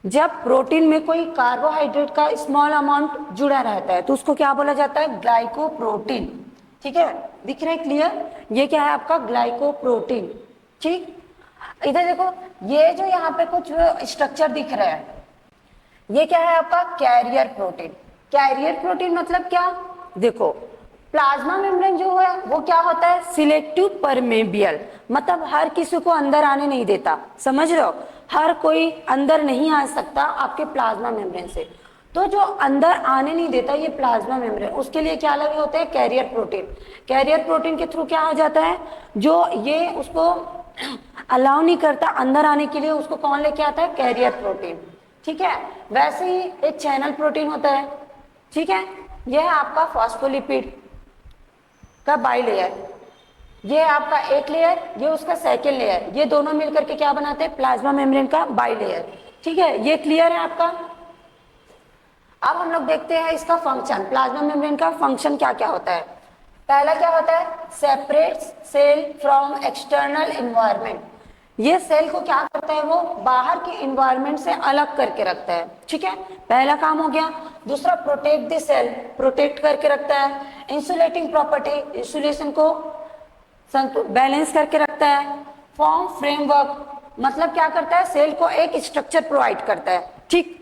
जब प्रोटीन में कोई कार्बोहाइड्रेट का स्मॉल अमाउंट जुड़ा रहता है तो उसको क्या बोला जाता है? ग्लाइकोप्रोटीन। ठीक है, दिख रहा है क्लियर? ये क्या है आपका? ग्लाइकोप्रोटीन। ठीक, इधर देखो, ये जो यहाँ पे कुछ स्ट्रक्चर दिख रहा है, ये क्या है आपका? Carrier protein. कैरियर प्रोटीन मतलब क्या? देखो, प्लाज्मा मेम्ब्रेन जो है वो क्या होता है? सिलेक्टिव परमेबियल, मतलब हर किसी को अंदर आने नहीं देता। समझ रहे हो? हर कोई अंदर नहीं आ सकता आपके प्लाज्मा मेम्ब्रेन से। तो जो अंदर आने नहीं देता ये प्लाज्मा मेम्ब्रेन, उसके लिए क्या लगे होते हैं? Carrier protein. कैरियर प्रोटीन के थ्रू क्या हो जाता है? जो ये उसको अलाउ नहीं करता अंदर आने के लिए, उसको कौन लेके आता है? Carrier protein. ठीक है, वैसे ही एक चैनल प्रोटीन होता है। ठीक है, यह है आपका फॉस्फोलिपिड का बाइलेयर, ये है आपका एक लेयर, ये उसका सेकेंड लेयर, ये दोनों मिलकर के क्या बनाते हैं? प्लाज्मा मेम्ब्रेन का बाइलेयर। ठीक है, ये क्लियर है आपका? अब हम लोग देखते हैं इसका फंक्शन। प्लाज्मा मेम्ब्रेन का फंक्शन क्या क्या होता है? पहला क्या होता है? Separates cell from external environment. ये सेल को क्या करता है? वो बाहर के एनवायरनमेंट से अलग करके रखता है। ठीक है, पहला काम हो गया। दूसरा, प्रोटेक्ट द सेल, प्रोटेक्ट करके रखता है। इंसुलेटिंग प्रॉपर्टी, इंसुलेशन को बैलेंस करके रखता है। फॉर्म फ्रेमवर्क, मतलब क्या करता है? सेल को एक स्ट्रक्चर प्रोवाइड करता है। ठीक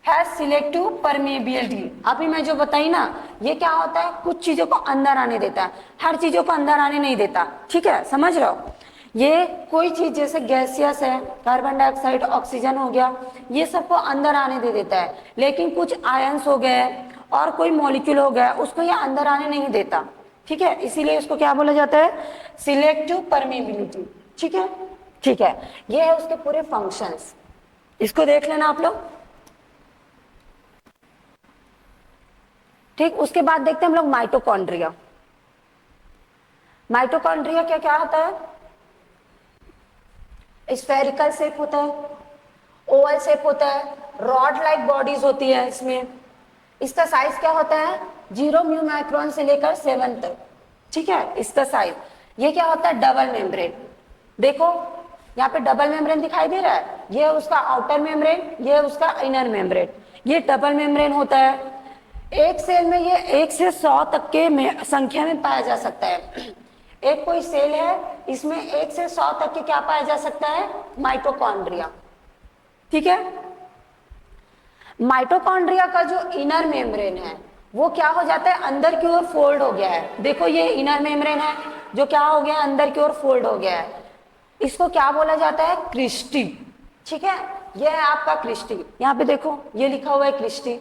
है, सिलेक्टिव परमेबिलिटी, अभी मैं जो बताई ना, ये क्या होता है? कुछ चीजों को अंदर आने देता है, हर चीजों को अंदर आने नहीं देता। ठीक है, समझ रहे हो? ये कोई चीज जैसे गैसियस है, कार्बन डाइऑक्साइड, ऑक्सीजन हो गया, ये सबको अंदर आने दे देता है, लेकिन कुछ आयंस हो गए और कोई मॉलिक्यूल हो गया उसको ये अंदर आने नहीं देता। ठीक है, इसीलिए इसको क्या बोला जाता है? Selective permeability. ठीक है, ठीक है, ये है उसके पूरे फंक्शंस। इसको देख लेना आप लोग। ठीक, उसके बाद देखते हैं हम लोग माइटोकॉन्ड्रिया। माइटोकॉन्ड्रिया क्या क्या होता है? स्फेरिकल शेप होता है, ओवल शेप होता है, रॉड लाइक बॉडीज होती है इसमें। इसका साइज क्या होता है? 0 म्यू माइक्रोन से लेकर 7 तक। ठीक है, इसका साइज। ये क्या होता है? Double membrane. देखो यहाँ पे डबल मेम्ब्रेन दिखाई दे रहा है, ये है उसका आउटर मेम्ब्रेन, ये है उसका इनर मेम्ब्रेन। ये डबल मेम्ब्रेन होता है। एक सेल में ये 1 से 100 तक के संख्या में पाया जा सकता है। एक कोई सेल है, इसमें 1 से 100 तक के क्या पाया जा सकता है? माइटोकॉन्ड्रिया। ठीक है, माइटोकॉन्ड्रिया का जो इनर मेम्ब्रेन है वो क्या हो जाता है? अंदर की ओर फोल्ड हो गया है। देखो ये इनर मेम्ब्रेन है जो क्या हो गया? अंदर की ओर फोल्ड हो गया है। इसको क्या बोला जाता है? क्रिस्टी। ठीक है, ये है आपका क्रिस्टी, यहाँ पे देखो ये लिखा हुआ है क्रिस्टी,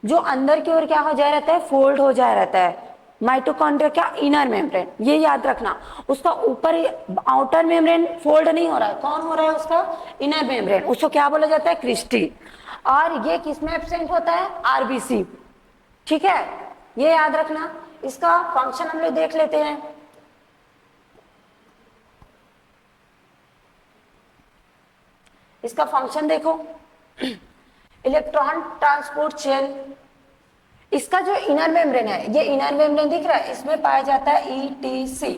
जो अंदर की ओर क्या हो जाया रहता है, फोल्ड हो जाया रहता है। माइटोकॉन्ड्रिया क्या, इनर मेम्ब्रेन, ये याद रखना। उसका ऊपर आउटर मेम्ब्रेन फोल्ड नहीं हो रहा है, कौन हो रहा है उसका, इनर मेम्ब्रेन, उसको क्या बोला जाता है, क्रिस्टी। और ये किसमें एब्सेंट होता है, आरबीसी। ठीक है, ये याद रखना। इसका फंक्शन हम लोग देख लेते हैं। इसका फंक्शन देखो, इलेक्ट्रॉन ट्रांसपोर्ट चेन। इसका जो इनर मेम्ब्रेन है, ये इनर मेम्ब्रेन दिख रहा है, इसमें पाया जाता है ईटीसी,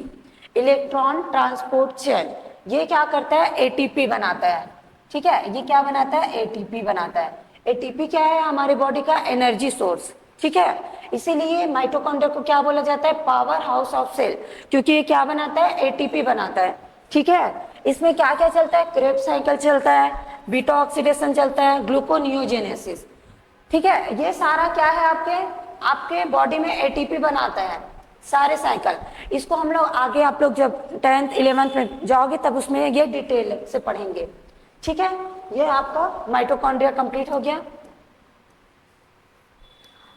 इलेक्ट्रॉन ट्रांसपोर्ट चेन। ये क्या करता है, एटीपी बनाता है। ठीक है, ये क्या बनाता है, एटीपी बनाता है। एटीपी क्या है, हमारे बॉडी का एनर्जी सोर्स। ठीक है, इसीलिए माइटोकॉन्ड्रिया को क्या बोला जाता है, पावर हाउस ऑफ सेल, क्योंकि ये क्या बनाता है, एटीपी बनाता है। ठीक है, इसमें क्या क्या चलता है, क्रेब्स साइकिल चलता है, बीटा ऑक्सीडेशन चलता है, ग्लूकोनियोजेनेसिस। ठीक है, ये सारा क्या है, आपके आपके बॉडी में एटीपी बनाता है, सारे साइकिल। इसको हम लोग आगे, आप लोग जब 10th 11th में जाओगे तब उसमें ये डिटेल से पढ़ेंगे। ठीक है, ये आपका माइटोकॉन्ड्रिया कंप्लीट हो गया।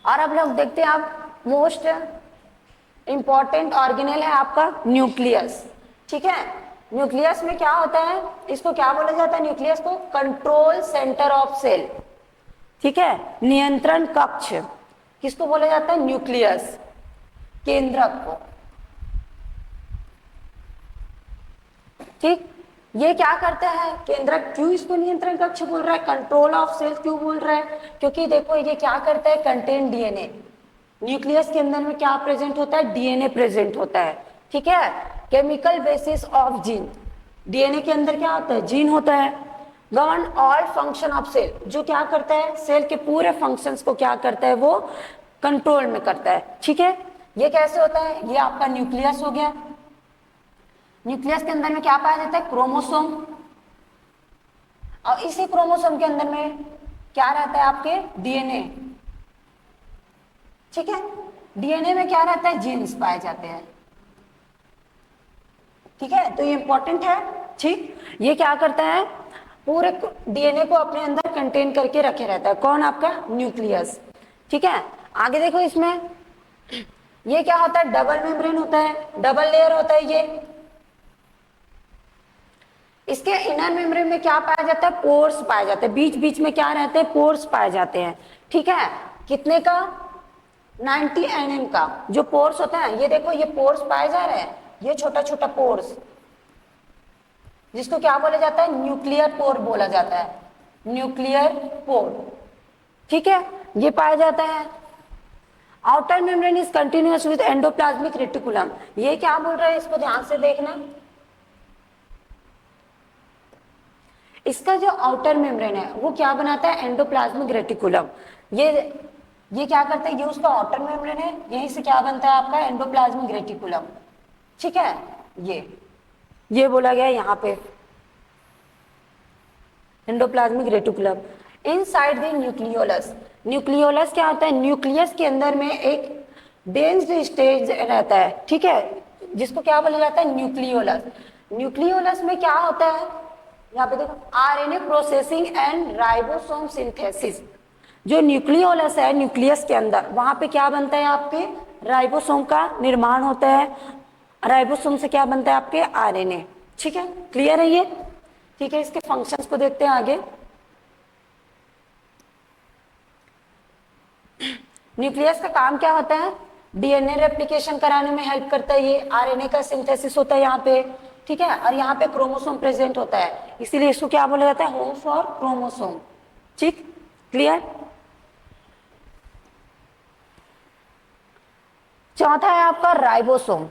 और अब लोग देखते हैं, आप मोस्ट इंपॉर्टेंट ऑर्गेनेल है आपका न्यूक्लियस। ठीक है, न्यूक्लियस में क्या होता है, इसको क्या बोला जाता है, न्यूक्लियस को कंट्रोल सेंटर ऑफ सेल। ठीक है, नियंत्रण कक्ष किसको बोला जाता है, न्यूक्लियस, केंद्रक को। ठीक, ये क्या करता है, केंद्रक। क्यों इसको नियंत्रण कक्ष बोल रहा है, कंट्रोल ऑफ सेल क्यों बोल रहा है, क्योंकि देखो ये क्या करता है, कंटेन डीएनए। न्यूक्लियस के अंदर में क्या प्रेजेंट होता है, डीएनए प्रेजेंट होता है। ठीक है, chemical basis of gene, DNA के अंदर क्या होता है, जीन होता है। Govern all function of cell, जो क्या करता है, सेल के पूरे फंक्शंस को क्या करता है, वो कंट्रोल में करता है। ठीक है, ये कैसे होता है, ये आपका न्यूक्लियस हो गया। न्यूक्लियस के अंदर में क्या पाया जाता है, क्रोमोसोम। और इसी क्रोमोसोम के अंदर में क्या रहता है, आपके डीएनए। ठीक है, डीएनए में क्या रहता है, जीन्स पाए जाते हैं। ठीक है, तो ये इंपॉर्टेंट है। ठीक, ये क्या करता है, पूरे डीएनए को अपने अंदर कंटेन करके रखे रहता है, कौन, आपका न्यूक्लियस। ठीक है, आगे देखो, इसमें ये क्या होता है, डबल मेम्ब्रेन होता है, डबल लेयर होता है ये। इसके इनर मेम्ब्रेन में क्या पाया जाता है, पोर्स पाए जाते हैं, बीच बीच में क्या रहते हैं, पोर्स पाए जाते हैं। ठीक है, कितने का, 90 mm का जो पोर्स होता है। ये देखो, ये पोर्स पाए जा रहे हैं, ये छोटा छोटा पोर्स, जिसको क्या बोला जाता है, न्यूक्लियर पोर बोला जाता है, न्यूक्लियर पोर। ठीक है, ये पाया जाता है। Outer membrane is continuous with endoplasmic reticulum. ये क्या बोल रहा है, इसको ध्यान से देखना। इसका जो आउटर मेम्ब्रेन है वो क्या बनाता है, एंडोप्लाज्मिक रेटिकुलम। ये क्या करता है, ये उसका आउटर मेम्ब्रेन है, यहीं से क्या बनता है, आपका एंडोप्लाज्मिक रेटिकुलम। ठीक है, ये बोला गया है यहाँ पे, endoplasmic reticulum. Inside the nucleolus, nucleolus क्या होता है, न्यूक्लियस के अंदर में एक डेंस स्टेज रहता है। ठीक है, जिसको क्या बोला जाता है, न्यूक्लियोलस। न्यूक्लियोलस में क्या होता है, यहाँ पे देखो, RNA processing and ribosome synthesis. जो न्यूक्लियोलस है, न्यूक्लियस के अंदर, वहां पे क्या बनता है, आपके राइबोसोम का निर्माण होता है। राइबोसोम से क्या बनता है, आपके आरएनए। ठीक है, क्लियर है ये। ठीक है, इसके फंक्शंस को देखते हैं आगे। न्यूक्लियस का काम क्या होता है, डीएनए रेप्लिकेशन कराने में हेल्प करता है ये, आरएनए का सिंथेसिस होता है यहाँ पे। ठीक है, और यहाँ पे क्रोमोसोम प्रेजेंट होता है, इसीलिए इसको क्या बोला जाता है, होम फॉर क्रोमोसोम। ठीक, क्लियर। चौथा है आपका राइबोसोम।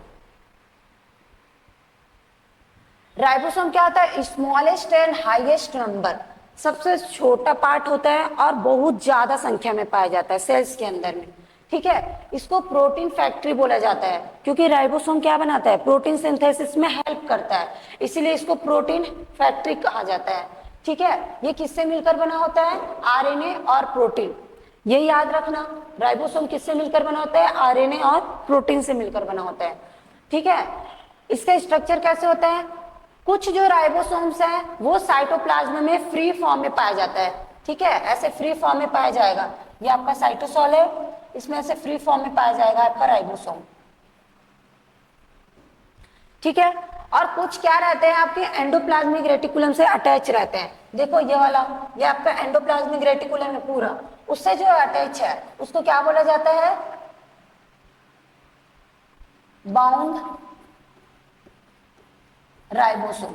राइबोसोम क्या होता है, स्मॉलेस्ट एंड हाईएस्ट नंबर, सबसे छोटा पार्ट होता है और बहुत ज्यादा संख्या में पाया जाता है सेल्स के अंदर में। ठीक है, इसको प्रोटीन फैक्ट्री बोला जाता है, क्योंकि राइबोसोम क्या बनाता है, प्रोटीन सिंथेसिस में हेल्प करता है, इसीलिए इसको प्रोटीन फैक्ट्री कहा जाता है। ठीक है, ये किससे मिलकर बना होता है, आरएनए और प्रोटीन। ये याद रखना, राइबोसोम किससे मिलकर बना होता है, आरएनए और प्रोटीन से मिलकर बना होता है। ठीक है, इसका स्ट्रक्चर कैसे होता है, कुछ जो राइबोसोम्स है वो साइटोप्लाज्म में फ्री फॉर्म में पाया जाता है, ठीक है, ऐसे फ्री फॉर्म में पाया जाएगा। ये आपका साइटोसॉल है, इसमें ऐसे फ्री फॉर्म में पाया जाएगा आपका राइबोसोम, ठीक है। और कुछ क्या रहते हैं आपके एंडोप्लाज्मिक रेटिकुलम से अटैच रहते हैं। देखो ये वाला, ये आपका एंडोप्लाज्मिक रेटिकुलम है पूरा, उससे जो अटैच है उसको क्या बोला जाता है, बाउंड राइबोसोम,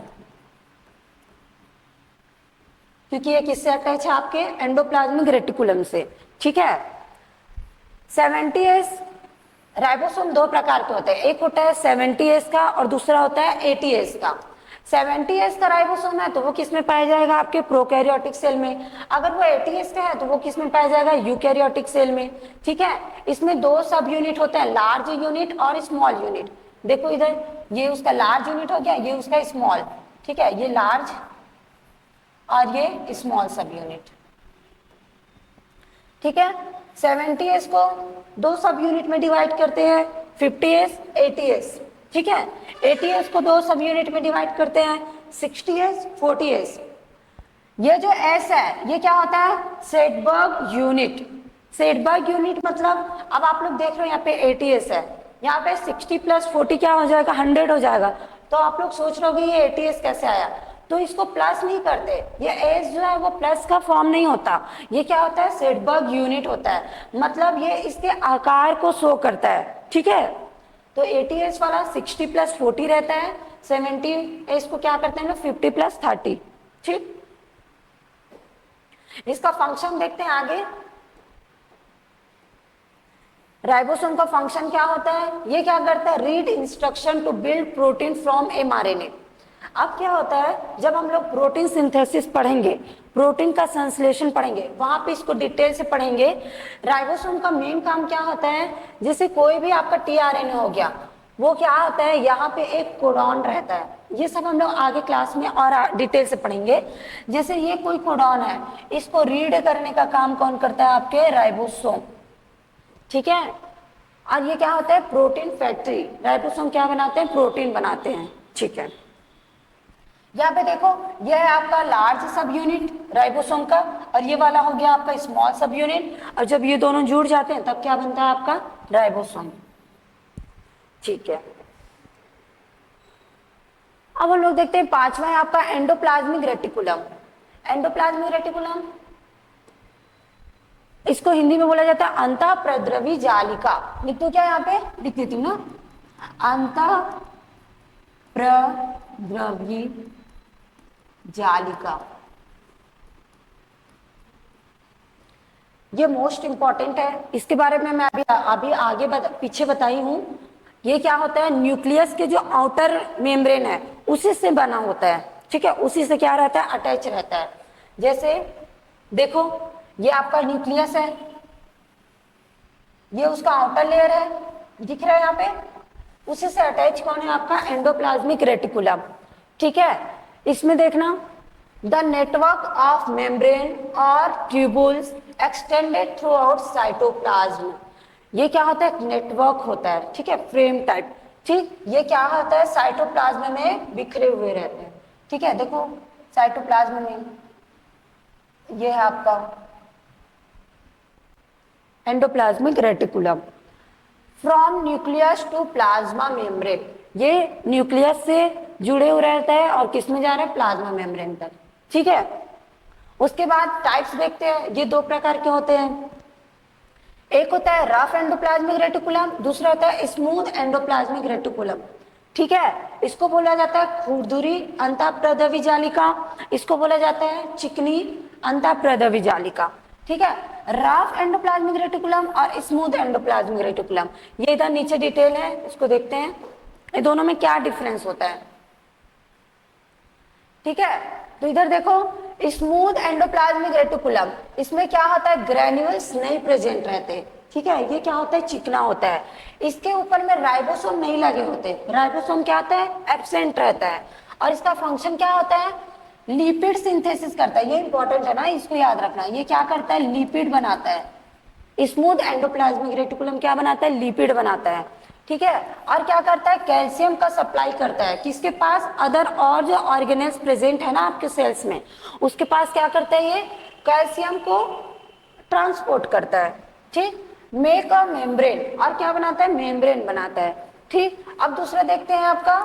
क्योंकि ये किससे अटैच है, आपके एंडोप्लाज्मिक रेटिकुलम से, ठीक है। 70S राइबोसोम दो प्रकार के होते हैं, एक होता है 70S का और दूसरा होता है 80S का। 70S का राइबोसोम है तो वो किस में पाया जाएगा, आपके प्रोकैरियोटिक सेल में। अगर वो 80S का है तो वो किस में पाया जाएगा, यूकैरियोटिक सेल में, ठीक है। इसमें दो सब यूनिट होते हैं, लार्ज यूनिट और स्मॉल यूनिट। देखो इधर, ये उसका लार्ज यूनिट हो गया, ये उसका स्मॉल, ठीक है, ये लार्ज और ये स्मॉल सब यूनिट, ठीक है। 70S को दो सब यूनिट में डिवाइड करते हैं, 50S 80S, ठीक है। 80S को दो सब यूनिट में डिवाइड करते हैं, 60S 40S। ये जो S है ये क्या होता है, सेडबर्ग यूनिट। सेडबर्ग यूनिट मतलब, अब आप लोग देख रहे हो यहाँ पे 80S है, यहाँ पे 60 + 40 क्या हो जाएगा, 100 हो जाएगा। तो आप लोग सोच रहे हो ये 80S कैसे आया, तो इसको प्लस नहीं करते, ये एस जो है वो प्लस का फॉर्म नहीं होता, ये क्या होता है, सेडबर्ग यूनिट होता है, मतलब ये इसके आकार को शो करता है, ठीक है। तो 80S वाला 60 + 40 रहता है, 70S को क्या करते हैं ना, 50 + 30, ठीक। इसका फंक्शन देखते हैं आगे। राइबोसोम का फंक्शन क्या होता है, ये क्या करता है, read instruction to build protein from mRNA। अब क्या होता है, जब हम लोग प्रोटीन सिंथेसिस पढ़ेंगे, प्रोटीन का संश्लेषण पढ़ेंगे, वहां पे इसको डिटेल से पढ़ेंगे। राइबोसोम का मेन काम क्या होता है, जैसे कोई भी आपका टीआरएनए हो गया, वो क्या होता है, यहाँ पे एक कोडॉन रहता है, ये सब हम लोग आगे क्लास में और डिटेल से पढ़ेंगे। जैसे ये कोई कोडॉन है, इसको रीड करने का काम कौन करता है, आपके राइबोसोम, ठीक है। और ये क्या होता है, प्रोटीन फैक्ट्री, राइबोसोम क्या बनाते हैं, प्रोटीन बनाते हैं, ठीक है। यहाँ पे देखो, ये है आपका लार्ज सब यूनिट राइबोसोम का, और ये वाला हो गया आपका स्मॉल सब यूनिट, और जब ये दोनों जुड़ जाते हैं तब क्या बनता है आपका राइबोसोम, ठीक है। अब हम लोग देखते हैं पांचवा है आपका एंडोप्लाज्मिक रेटिकुलम। एंडोप्लाज्मिक रेटिकुलम, इसको हिंदी में बोला जाता है अंतःप्रद्रवी जालिका। लिख दो क्या, यहाँ पे लिख देती हूँ ना, अंतःप्रद्रवी जालिका। ये मोस्ट इंपॉर्टेंट है, इसके बारे में मैं अभी आगे पीछे बताई हूं। ये क्या होता है, न्यूक्लियस के जो आउटर मेम्ब्रेन है उसी से बना होता है, ठीक है, उसी से क्या रहता है, अटैच रहता है। जैसे देखो, ये आपका न्यूक्लियस है, ये उसका आउटर लेयर है, दिख रहा है यहाँ पे, उसी से अटैच कौन है, आपका एंडोप्लाज्मिक रेटिकुलम, ठीक है। इसमें देखना, द नेटवर्क ऑफ मेम्ब्रेन और tubules extended through out cytoplasm. ये क्या होता है, नेटवर्क होता है, ठीक है, फ्रेम टाइप, ठीक। ये क्या होता है, साइटोप्लाज्म में बिखरे हुए रहते हैं, ठीक है। देखो साइटोप्लाज्म में ये है आपका endoplasmic reticulum. From nucleus to plasma membrane, ये न्यूक्लियस से जुड़े हुए रहता है और किस में जा रहा है, प्लाज्मा मेम्ब्रेन तक, ठीक है। उसके बाद टाइप्स देखते हैं, ये दो प्रकार के होते हैं, एक होता है रफ एंडोप्लाज्मिक रेटिकुलम, दूसरा होता है स्मूथ एंडोप्लाज्मिक रेटिकुलम, ठीक है। इसको बोला जाता है खुरदुरी अंतःप्रद्रवी जालिका, इसको बोला जाता है चिकनी अंतःप्रद्रवी जालिका, ठीक है। रफ एंडोप्लाज्मिक रेटिकुलम और स्मूथ एंडोप्लाज्मिक रेटिकुलम, ये इधर नीचे डिटेल है, इसको देखते हैं, ये दोनों में क्या डिफरेंस होता है, ठीक है। तो इधर देखो, स्मूथ एंडोप्लाज्मिक रेटिकुलम, इसमें क्या होता है, ग्रेन्यूल्स नहीं प्रेजेंट रहते, ठीक है। ये क्या होता है, चिकना होता है, इसके ऊपर में राइबोसोम नहीं लगे होते, राइबोसोम क्या होता है, एब्सेंट रहता है, और इसका फंक्शन क्या होता है, लिपिड सिंथेसिस करता है। ये इंपॉर्टेंट है ना, इसको याद रखना, ये क्या करता है, लिपिड बनाता है। स्मूथ एंडोप्लाज्मिक रेटिकुलम क्या बनाता है, लिपिड बनाता है, ठीक है। और क्या करता है, कैल्शियम का सप्लाई करता है किसके पास, अदर और जो ऑर्गेनेल्स प्रेजेंट है ना आपके सेल्स में, उसके पास क्या करता है, ये कैल्शियम को ट्रांसपोर्ट करता है। ठीक, मेक अ मेम्ब्रेन, और क्या बनाता है, मेम्ब्रेन बनाता है। ठीक, अब दूसरा देखते हैं आपका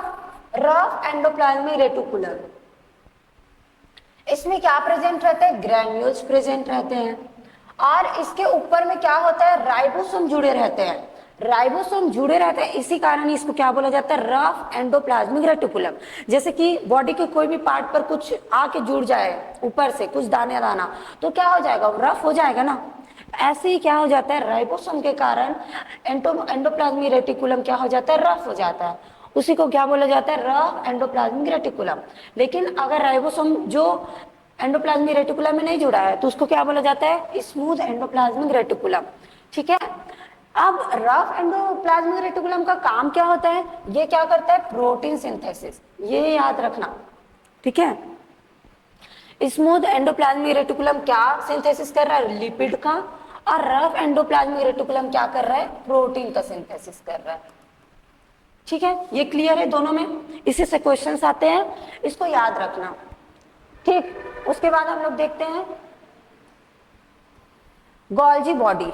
रफ एंडोप्लाज्मिक रेटिकुलम। इसमें क्या प्रेजेंट रहते हैं, ग्रैन्यूल्स प्रेजेंट रहते हैं, और इसके ऊपर में क्या होता है, राइबोसोम जुड़े रहते हैं। राइबोसोम जुड़े रहते हैं, इसी कारण इसको क्या बोला जाता है, रफ एंडोप्लाज्मिक रेटिकुलम। जैसे कि बॉडी के कोई भी पार्ट पर कुछ आके जुड़ जाए ऊपर से कुछ दाना दाना, तो क्या हो जाएगा, रफ हो जाएगा ना। ऐसे ही क्या हो जाता है, राइबोसोम के कारण एंडोप्लाज्मिक रेटिकुलम क्या हो जाता है, रफ हो जाता है। उसी को क्या बोला जाता है, रफ एंडोप्लाज्मिक रेटिकुलम। लेकिन अगर राइबोसोम जो एंडोप्लाज्मिक रेटिकुलम में नहीं जुड़ा है तो उसको क्या बोला जाता है, स्मूथ एंडोप्लाज्मिक रेटिकुलम। ठीक है। अब रफ एंडोप्लाज्मिक रेटिकुलम का काम क्या होता है, ये क्या करता है, प्रोटीन सिंथेसिस, ये याद रखना। ठीक है, स्मूथ एंडोप्लाज्मिक रेटिकुलम क्या सिंथेसिस कर रहा है, लिपिड का, और रफ एंडोप्लाज्मिक रेटिकुलम क्या कर रहा है, प्रोटीन का सिंथेसिस कर रहा है। ठीक है, ये क्लियर है दोनों में, इसी से क्वेश्चंस आते हैं, इसको याद रखना। ठीक, उसके बाद हम लोग देखते हैं गोल्जी बॉडी।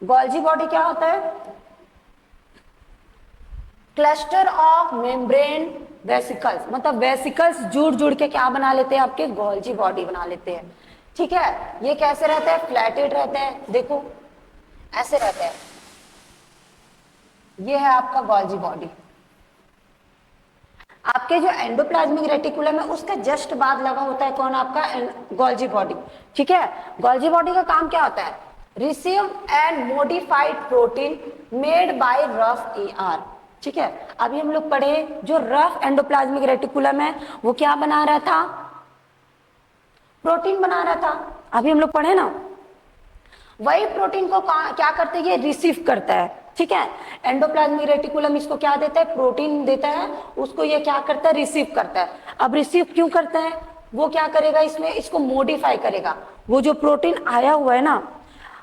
गोल्जी बॉडी क्या होता है, क्लस्टर ऑफ मेम्ब्रेन वेसिकल्स, मतलब वेसिकल्स जुड़ जुड़ के क्या बना लेते हैं, आपके गोल्जी बॉडी बना लेते हैं। ठीक है, ये कैसे रहते हैं, फ्लैटेड रहते हैं, देखो ऐसे रहते हैं। ये है आपका गोल्जी बॉडी। आपके जो एंडोप्लाज्मिक रेटिकुलम है उसका जस्ट बाद लगा होता है कौन, आपका गोल्जी बॉडी। ठीक है, गोल्जी बॉडी का काम क्या होता है, receive and modified protein made by rough ER। ठीक है, अभी हम लोग पढ़े जो रफ एंडोप्लाज्मिक रेटिकुलम है वो क्या बना रहा था, प्रोटीन बना रहा था। अभी हम लोग पढ़े ना, वही प्रोटीन को क्या करते हैं, ये रिसीव करता है। ठीक है, एंडोप्लाज्मिक रेटिकुलम इसको क्या देता है, प्रोटीन देता है, उसको ये क्या करता है, रिसीव करता है। अब रिसीव क्यों करता है, वो क्या करेगा, इसमें इसको मॉडिफाई करेगा। वो जो प्रोटीन आया हुआ है ना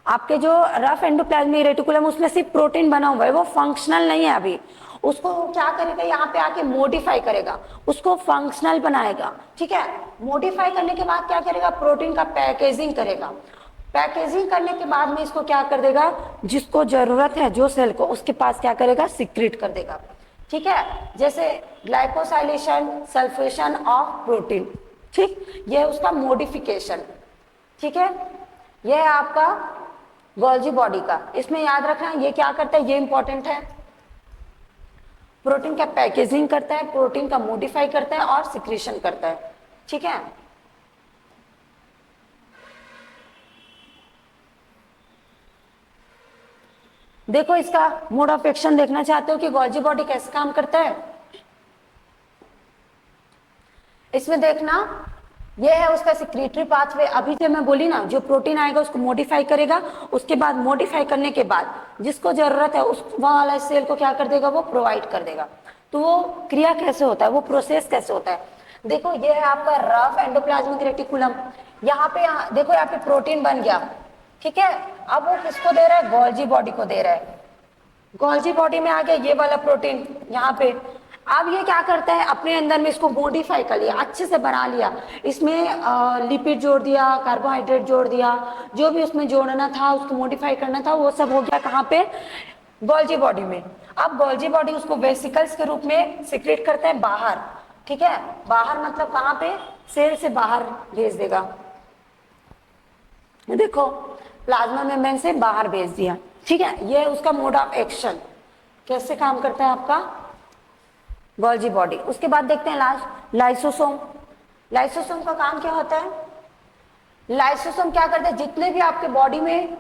आपके जो रफ एंडोप्लाज्मिक रेटिकुलम, उसमें सिर्फ प्रोटीन बना हुआ है, वो फंक्शनल नहीं है अभी। उसको क्या करेगा, यहाँ पे आके मॉडिफाई करेगा, उसको फंक्शनल बनाएगा। ठीक है, मॉडिफाई करने के बाद क्या करेगा, प्रोटीन का पैकेजिंग करेगा। पैकेजिंग करने के बाद में इसको क्या कर देगा, जिसको जरूरत है जो सेल को, उसके पास क्या करेगा, सीक्रेट कर देगा। ठीक है, जैसे ग्लाइकोसाइलेशन, सल्फेशन ऑफ प्रोटीन। ठीक, ये है उसका मॉडिफिकेशन। ठीक है, यह है आपका गोल्जी बॉडी का। इसमें याद रखना ये क्या करता है, ये इंपॉर्टेंट है, प्रोटीन का पैकेजिंग करता है, प्रोटीन का मॉडिफाई करता है और सिक्रीशन करता है। ठीक है, देखो इसका मोड ऑफ एक्शन देखना चाहते हो कि गोल्जी बॉडी कैसे काम करता है। इसमें देखना ये है उसका सिक्रीटरी पाथवे। अभी जो मैं बोली ना, जो प्रोटीन आएगा उसको मॉडिफाई करेगा, उसके बाद मॉडिफाई करने के बाद जिसको जरूरत है उस वाला सेल को क्या कर देगा, वो प्रोवाइड कर देगा। तो वो क्रिया कैसे होता है, वो प्रोसेस कैसे होता है, देखो ये है आपका रफ एंडोप्लाज्मिक रेटिकुलम। यहाँ पे देखो यहाँ पे प्रोटीन बन गया। ठीक है, अब वो किसको दे रहा है, गोल्जी बॉडी को दे रहा है। गोल्जी बॉडी में आ गया ये वाला प्रोटीन यहाँ पे। अब ये क्या करता है, अपने अंदर में इसको मॉडिफाई कर लिया, अच्छे से बना लिया, इसमें लिपिड जोड़ दिया, कार्बोहाइड्रेट जोड़ दिया, जो भी उसमें जोड़ना था, उसको मॉडिफाई करना था, वो सब हो गया कहाँ पे, गोल्जी बॉडी में। अब गोल्जी बॉडी उसको वेसिकल्स के रूप में सिक्रेट करता है बाहर। ठीक है, बाहर मतलब कहाँ पे, सेल से बाहर भेज देगा। देखो प्लाज्मा मेम्ब्रेन से बाहर भेज दिया। ठीक है, ये उसका मोड ऑफ एक्शन, कैसे काम करता है आपका गोल्जी बॉडी। उसके बाद देखते हैं लास्ट लाइसोसोम। लाइसोसोम का काम क्या होता है, लाइसोसोम क्या करता है, जितने भी आपके बॉडी में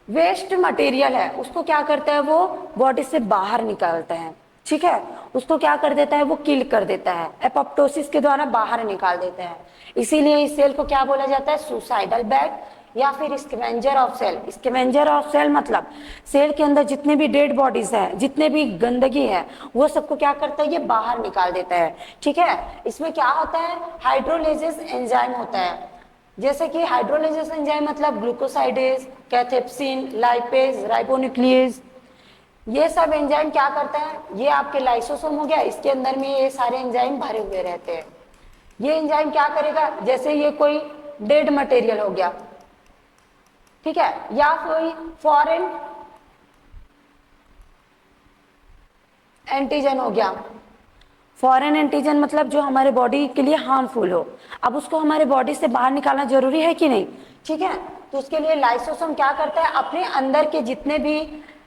वेस्ट मटेरियल है उसको क्या करता है, वो बॉडी से बाहर निकालता है। ठीक है, उसको क्या कर देता है, वो किल कर देता है, एपोप्टोसिस के द्वारा बाहर निकाल देता है। इसीलिए इस सेल को क्या बोला जाता है, सुसाइडल बैग या फिर scavenger of cell. Scavenger of cell मतलब सेल के अंदर जितने भी डेड बॉडीज है, जितने भी गंदगी है, वो सबको क्या करता है, ये बाहर निकाल देता है। ठीक है, इसमें क्या होता है, हाइड्रोलाइसिस एंजाइम होता है। जैसे कि हाइड्रोलाइसिस एंजाइम मतलब ग्लूकोसाइडेज, कैथेप्सिन, लाइपेज, राइबोन्यूक्लियेज, ये सब एंजाइम क्या करते हैं, ये आपके लाइसोसोम हो गया, इसके अंदर में ये सारे एंजाइम भरे हुए रहते हैं। ये एंजाइम क्या करेगा, जैसे ये कोई डेड मटेरियल हो गया, ठीक है, या कोई फॉरेन एंटीजन हो गया। फॉरेन एंटीजन मतलब जो हमारे बॉडी के लिए हार्मफुल हो, अब उसको हमारे बॉडी से बाहर निकालना जरूरी है कि नहीं, ठीक है। तो उसके लिए लाइसोसोम क्या करता है, अपने अंदर के जितने भी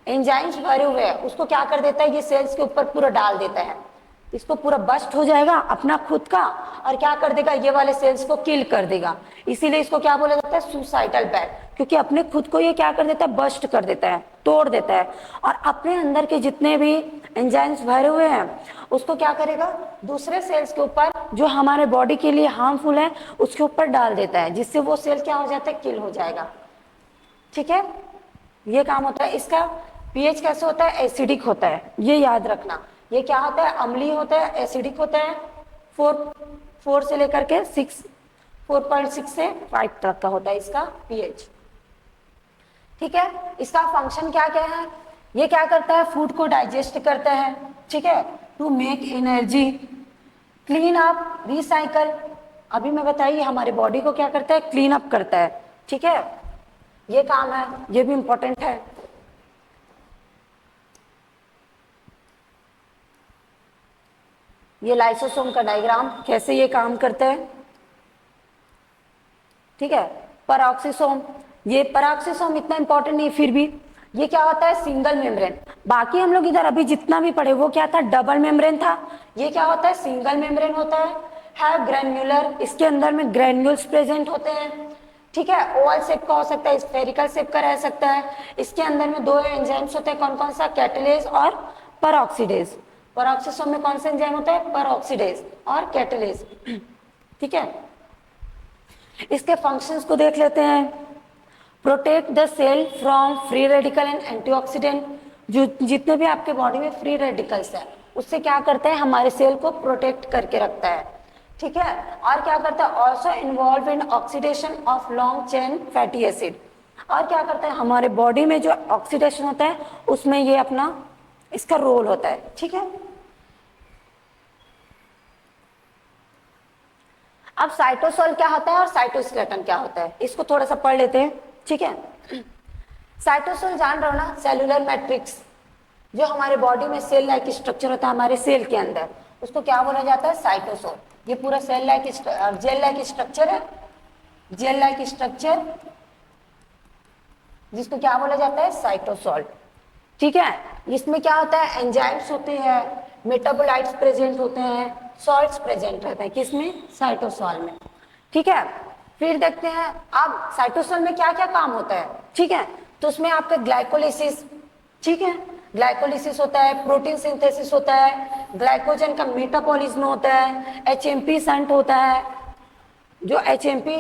एंजाइम्स भरे हुए हैं उसको क्या कर देता है, ये सेल्स के ऊपर पूरा डाल देता है, इसको पूरा बस्ट हो जाएगा अपना खुद का, और क्या कर देगा, ये वाले सेल्स को किल कर देगा। इसीलिए इसको क्या बोला जाता है, सुसाइडल बैग, क्योंकि अपने खुद को ये क्या कर देता है, बस्ट कर देता है, तोड़ देता है, और अपने अंदर के जितने भी एंजाइम्स भरे हुए हैं उसको क्या करेगा, दूसरे सेल्स के ऊपर जो हमारे बॉडी के लिए हार्मफुल है उसके ऊपर डाल देता है, जिससे वो सेल क्या हो जाता है, किल हो जाएगा, ठीक है। ये काम होता है इसका। पीएच कैसे होता है, एसिडिक होता है, ये याद रखना। ये क्या होता है, अम्लीय होता है, एसिडिक होता है, 4 से लेकर के 4.6 से 5 तक का होता है इसका पीएच, ठीक है। इसका फंक्शन क्या क्या है, ये क्या करता है, फूड को डाइजेस्ट करता है, ठीक है, to make energy, clean up, recycle. अभी मैं बताइए हमारे बॉडी को क्या करता है, क्लीन अप करता है, ठीक है, ये काम है, ये भी इंपॉर्टेंट है। ये लाइसोसोम का डायग्राम कैसे ये काम करता है, ठीक है। पैरोक्सिसोम, ये पैरोक्सिसोम इतना इंपॉर्टेंट नहीं, फिर भी ये क्या होता है, सिंगल मेम्ब्रेन। बाकी हम लोग इधर अभी जितना भी पढ़े वो क्या था, डबल मेम्ब्रेन था, ये क्या होता है, सिंगल मेम्ब्रेन होता है ग्रैन्युलर, इसके अंदर में ग्रैन्युल्स प्रेजेंट होते हैं, ठीक है। ओवल शेप का हो सकता है, स्फेरिकल शेप का रह सकता है। इसके अंदर में 2 एंजाइम्स होते हैं, कौन कौन सा, कैटालेज और पेरोक्सीडेज। पेरोक्सिसोम में कौन सा एंजाइम होता है, पेरोक्सीडेज और कैटालेज, ठीक है। इसके फंक्शंस को देख लेते हैं। Protect the cell from free radical and antioxidant, जो जितने भी आपके बॉडी में फ्री रेडिकल्स है उससे क्या करता है, हमारे सेल को प्रोटेक्ट करके रखता है, ठीक है। और क्या करता है, also involve in oxidation of long chain fatty acid, और क्या करता है, हमारे बॉडी में जो ऑक्सीडेशन होता है उसमें ये अपना इसका रोल होता है, ठीक है। अब साइटोसोल क्या होता है और साइटोस्केलेटन क्या होता है, इसको थोड़ा सा पढ़ लेते हैं, ठीक है। साइटोसोल जान रहे हो ना, सेलुलर मैट्रिक्स, जो हमारे बॉडी में सेल लाइक स्ट्रक्चर होता है हमारे सेल के अंदर, उसको क्या बोला जाता है, साइटोसोल। ये पूरा cell like gel like structure है, जेल लाइक स्ट्रक्चर जिसको क्या बोला जाता है, साइटोसोल, ठीक है। इसमें क्या होता है, एंजाइम्स होते हैं, मेटाबोलाइट्स प्रेजेंट होते हैं, सॉल्ट्स प्रेजेंट रहते हैं, किसमें, साइटोसोल में, ठीक है। फिर देखते हैं अब साइटोसोल में क्या क्या काम होता है, ठीक है। तो उसमें आपका ग्लाइकोलिसिस, ठीक है, ग्लाइकोलिसिस होता है, प्रोटीन सिंथेसिस होता है, ग्लाइकोजन का मेटाबॉलिज्म होता है, एचएमपी शंट होता है, जो एचएमपी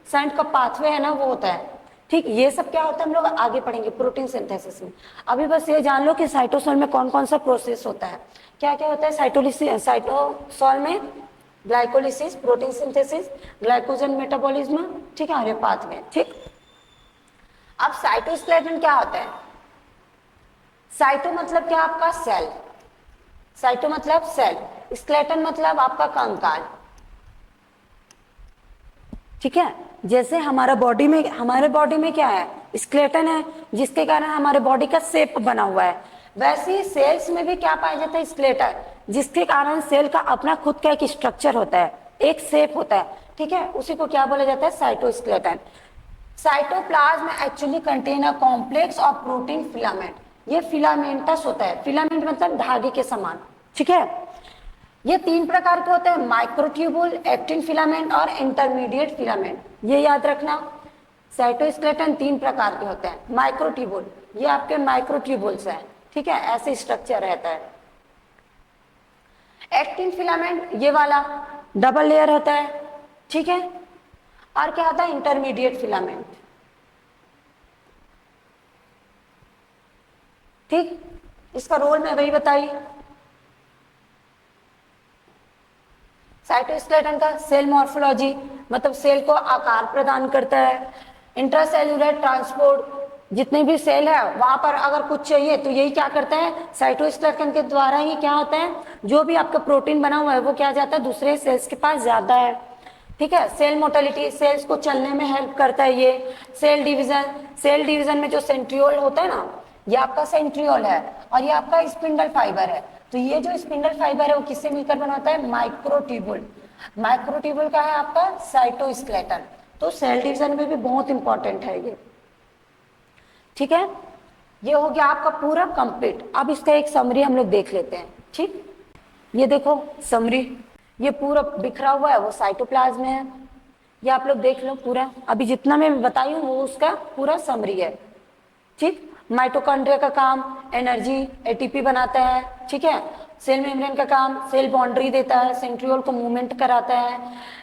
शंट का पाथवे है ना वो होता है, ठीक। ये सब क्या होता है हम लोग आगे पढ़ेंगे प्रोटीन सिंथेसिस में। अभी बस ये जान लो कि साइटोसोल में कौन कौन सा प्रोसेस होता है, क्या क्या होता है साइटोसोल में, glycolysis, protein synthesis, glycogen metabolism, ठीक है, और ये पाथवे, ठीक। अब साइटोस्केलेटन क्या होता है, साइटो मतलब क्या, आपका सेल, साइटो मतलब सेल, स्केलेटन मतलब आपका कंकाल, ठीक है। जैसे हमारे बॉडी में क्या है, स्केलेटन है, जिसके कारण हमारे बॉडी का शेप बना हुआ है, वैसे ही सेल्स में भी क्या पाया जाता है, स्केलेटन, जिसके कारण सेल का अपना खुद का एक स्ट्रक्चर होता है, एक शेप होता है, ठीक है, उसी को क्या बोला जाता है, cytoskeleton. Cytoplasm actually contain a complex of protein filament, ये फिलामेंटस होता है, फिलामेंट मतलब धागे के समान, ठीक है। ये 3 प्रकार के होते हैं, माइक्रोट्यूबुल, एक्टिन फिलामेंट और इंटरमीडिएट फिलामेंट, ये याद रखना। साइटोस्केलेटन 3 प्रकार के होते हैं, माइक्रोट्यूबुल, ये आपके माइक्रोट्यूबुल्स हैं, ठीक है, ऐसे स्ट्रक्चर रहता है। एक्टिन फिलामेंट ये वाला डबल लेयर होता है, ठीक है। और क्या होता है, इंटरमीडिएट फिलामेंट, ठीक। इसका रोल मैं वही बताई। साइटोस्केलेटन का सेल मॉर्फोलॉजी मतलब सेल को आकार प्रदान करता है, इंट्रासेल्युलर ट्रांसपोर्ट, जितने भी सेल है वहां पर अगर कुछ चाहिए तो यही क्या करता है, साइटोस्केलेटन के द्वारा ही क्या होता है, जो भी आपका प्रोटीन बना हुआ है वो क्या जाता है दूसरे सेल्स के पास जाता है। ठीक है, सेल मोटिलिटी, सेल्स को चलने में हेल्प करता है ये। सेल डिवीजन, सेल डिवीजन में जो सेंट्रियोल होता है ना, ये आपका सेंट्रियोल है और ये आपका स्पिंडल फाइबर है। तो ये जो स्पिंडल फाइबर है वो किससे मिलकर बनाता है, माइक्रोट्यूबुल। माइक्रोट्यूबुल का है आपका साइटोस्केलेटन। तो सेल डिवीजन में भी बहुत इंपॉर्टेंट है ये। ठीक है, ये हो गया आपका पूरा कंप्लीट। अब इसका एक समरी हम लोग देख लेते हैं। ठीक, ये देखो समरी, ये पूरा बिखरा हुआ है वो साइटोप्लाज्म में है। ये आप लोग देख लो पूरा, अभी जितना मैं बताई हूँ वो उसका पूरा समरी है। ठीक, माइटोकॉन्ड्रिया का काम एनर्जी एटीपी बनाता है। ठीक है, सेल मेम्ब्रेन का काम सेल बाउंड्री देता है, सेंट्रियोल को मूवमेंट कराता है,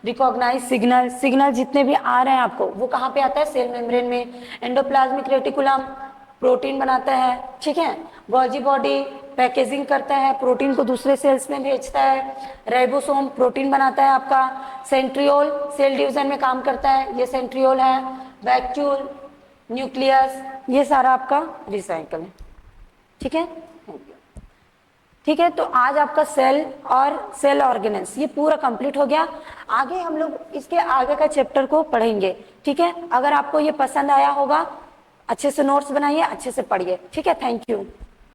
रिकॉग्नाइज सिग्नल, सिग्नल जितने भी आ रहे हैं आपको वो कहाँ पे आता है, सेल मेम्ब्रेन में। एंडोप्लाज्मिक रेटिकुलम प्रोटीन बनाता है। ठीक है, गोल्जी बॉडी पैकेजिंग करता है, प्रोटीन को दूसरे सेल्स में भेजता है। राइबोसोम प्रोटीन बनाता है आपका। सेंट्रियोल सेल डिवीजन में काम करता है, ये सेंट्रियोल है। वैक्यूल, न्यूक्लियस, ये सारा आपका रिसाइकल है। ठीक है, ठीक है, तो आज आपका सेल और सेल ऑर्गेनेल्स ये पूरा कंप्लीट हो गया। आगे हम लोग इसके आगे का चैप्टर को पढ़ेंगे। ठीक है, अगर आपको ये पसंद आया होगा अच्छे से नोट्स बनाइए, अच्छे से पढ़िए। ठीक है, थैंक यू।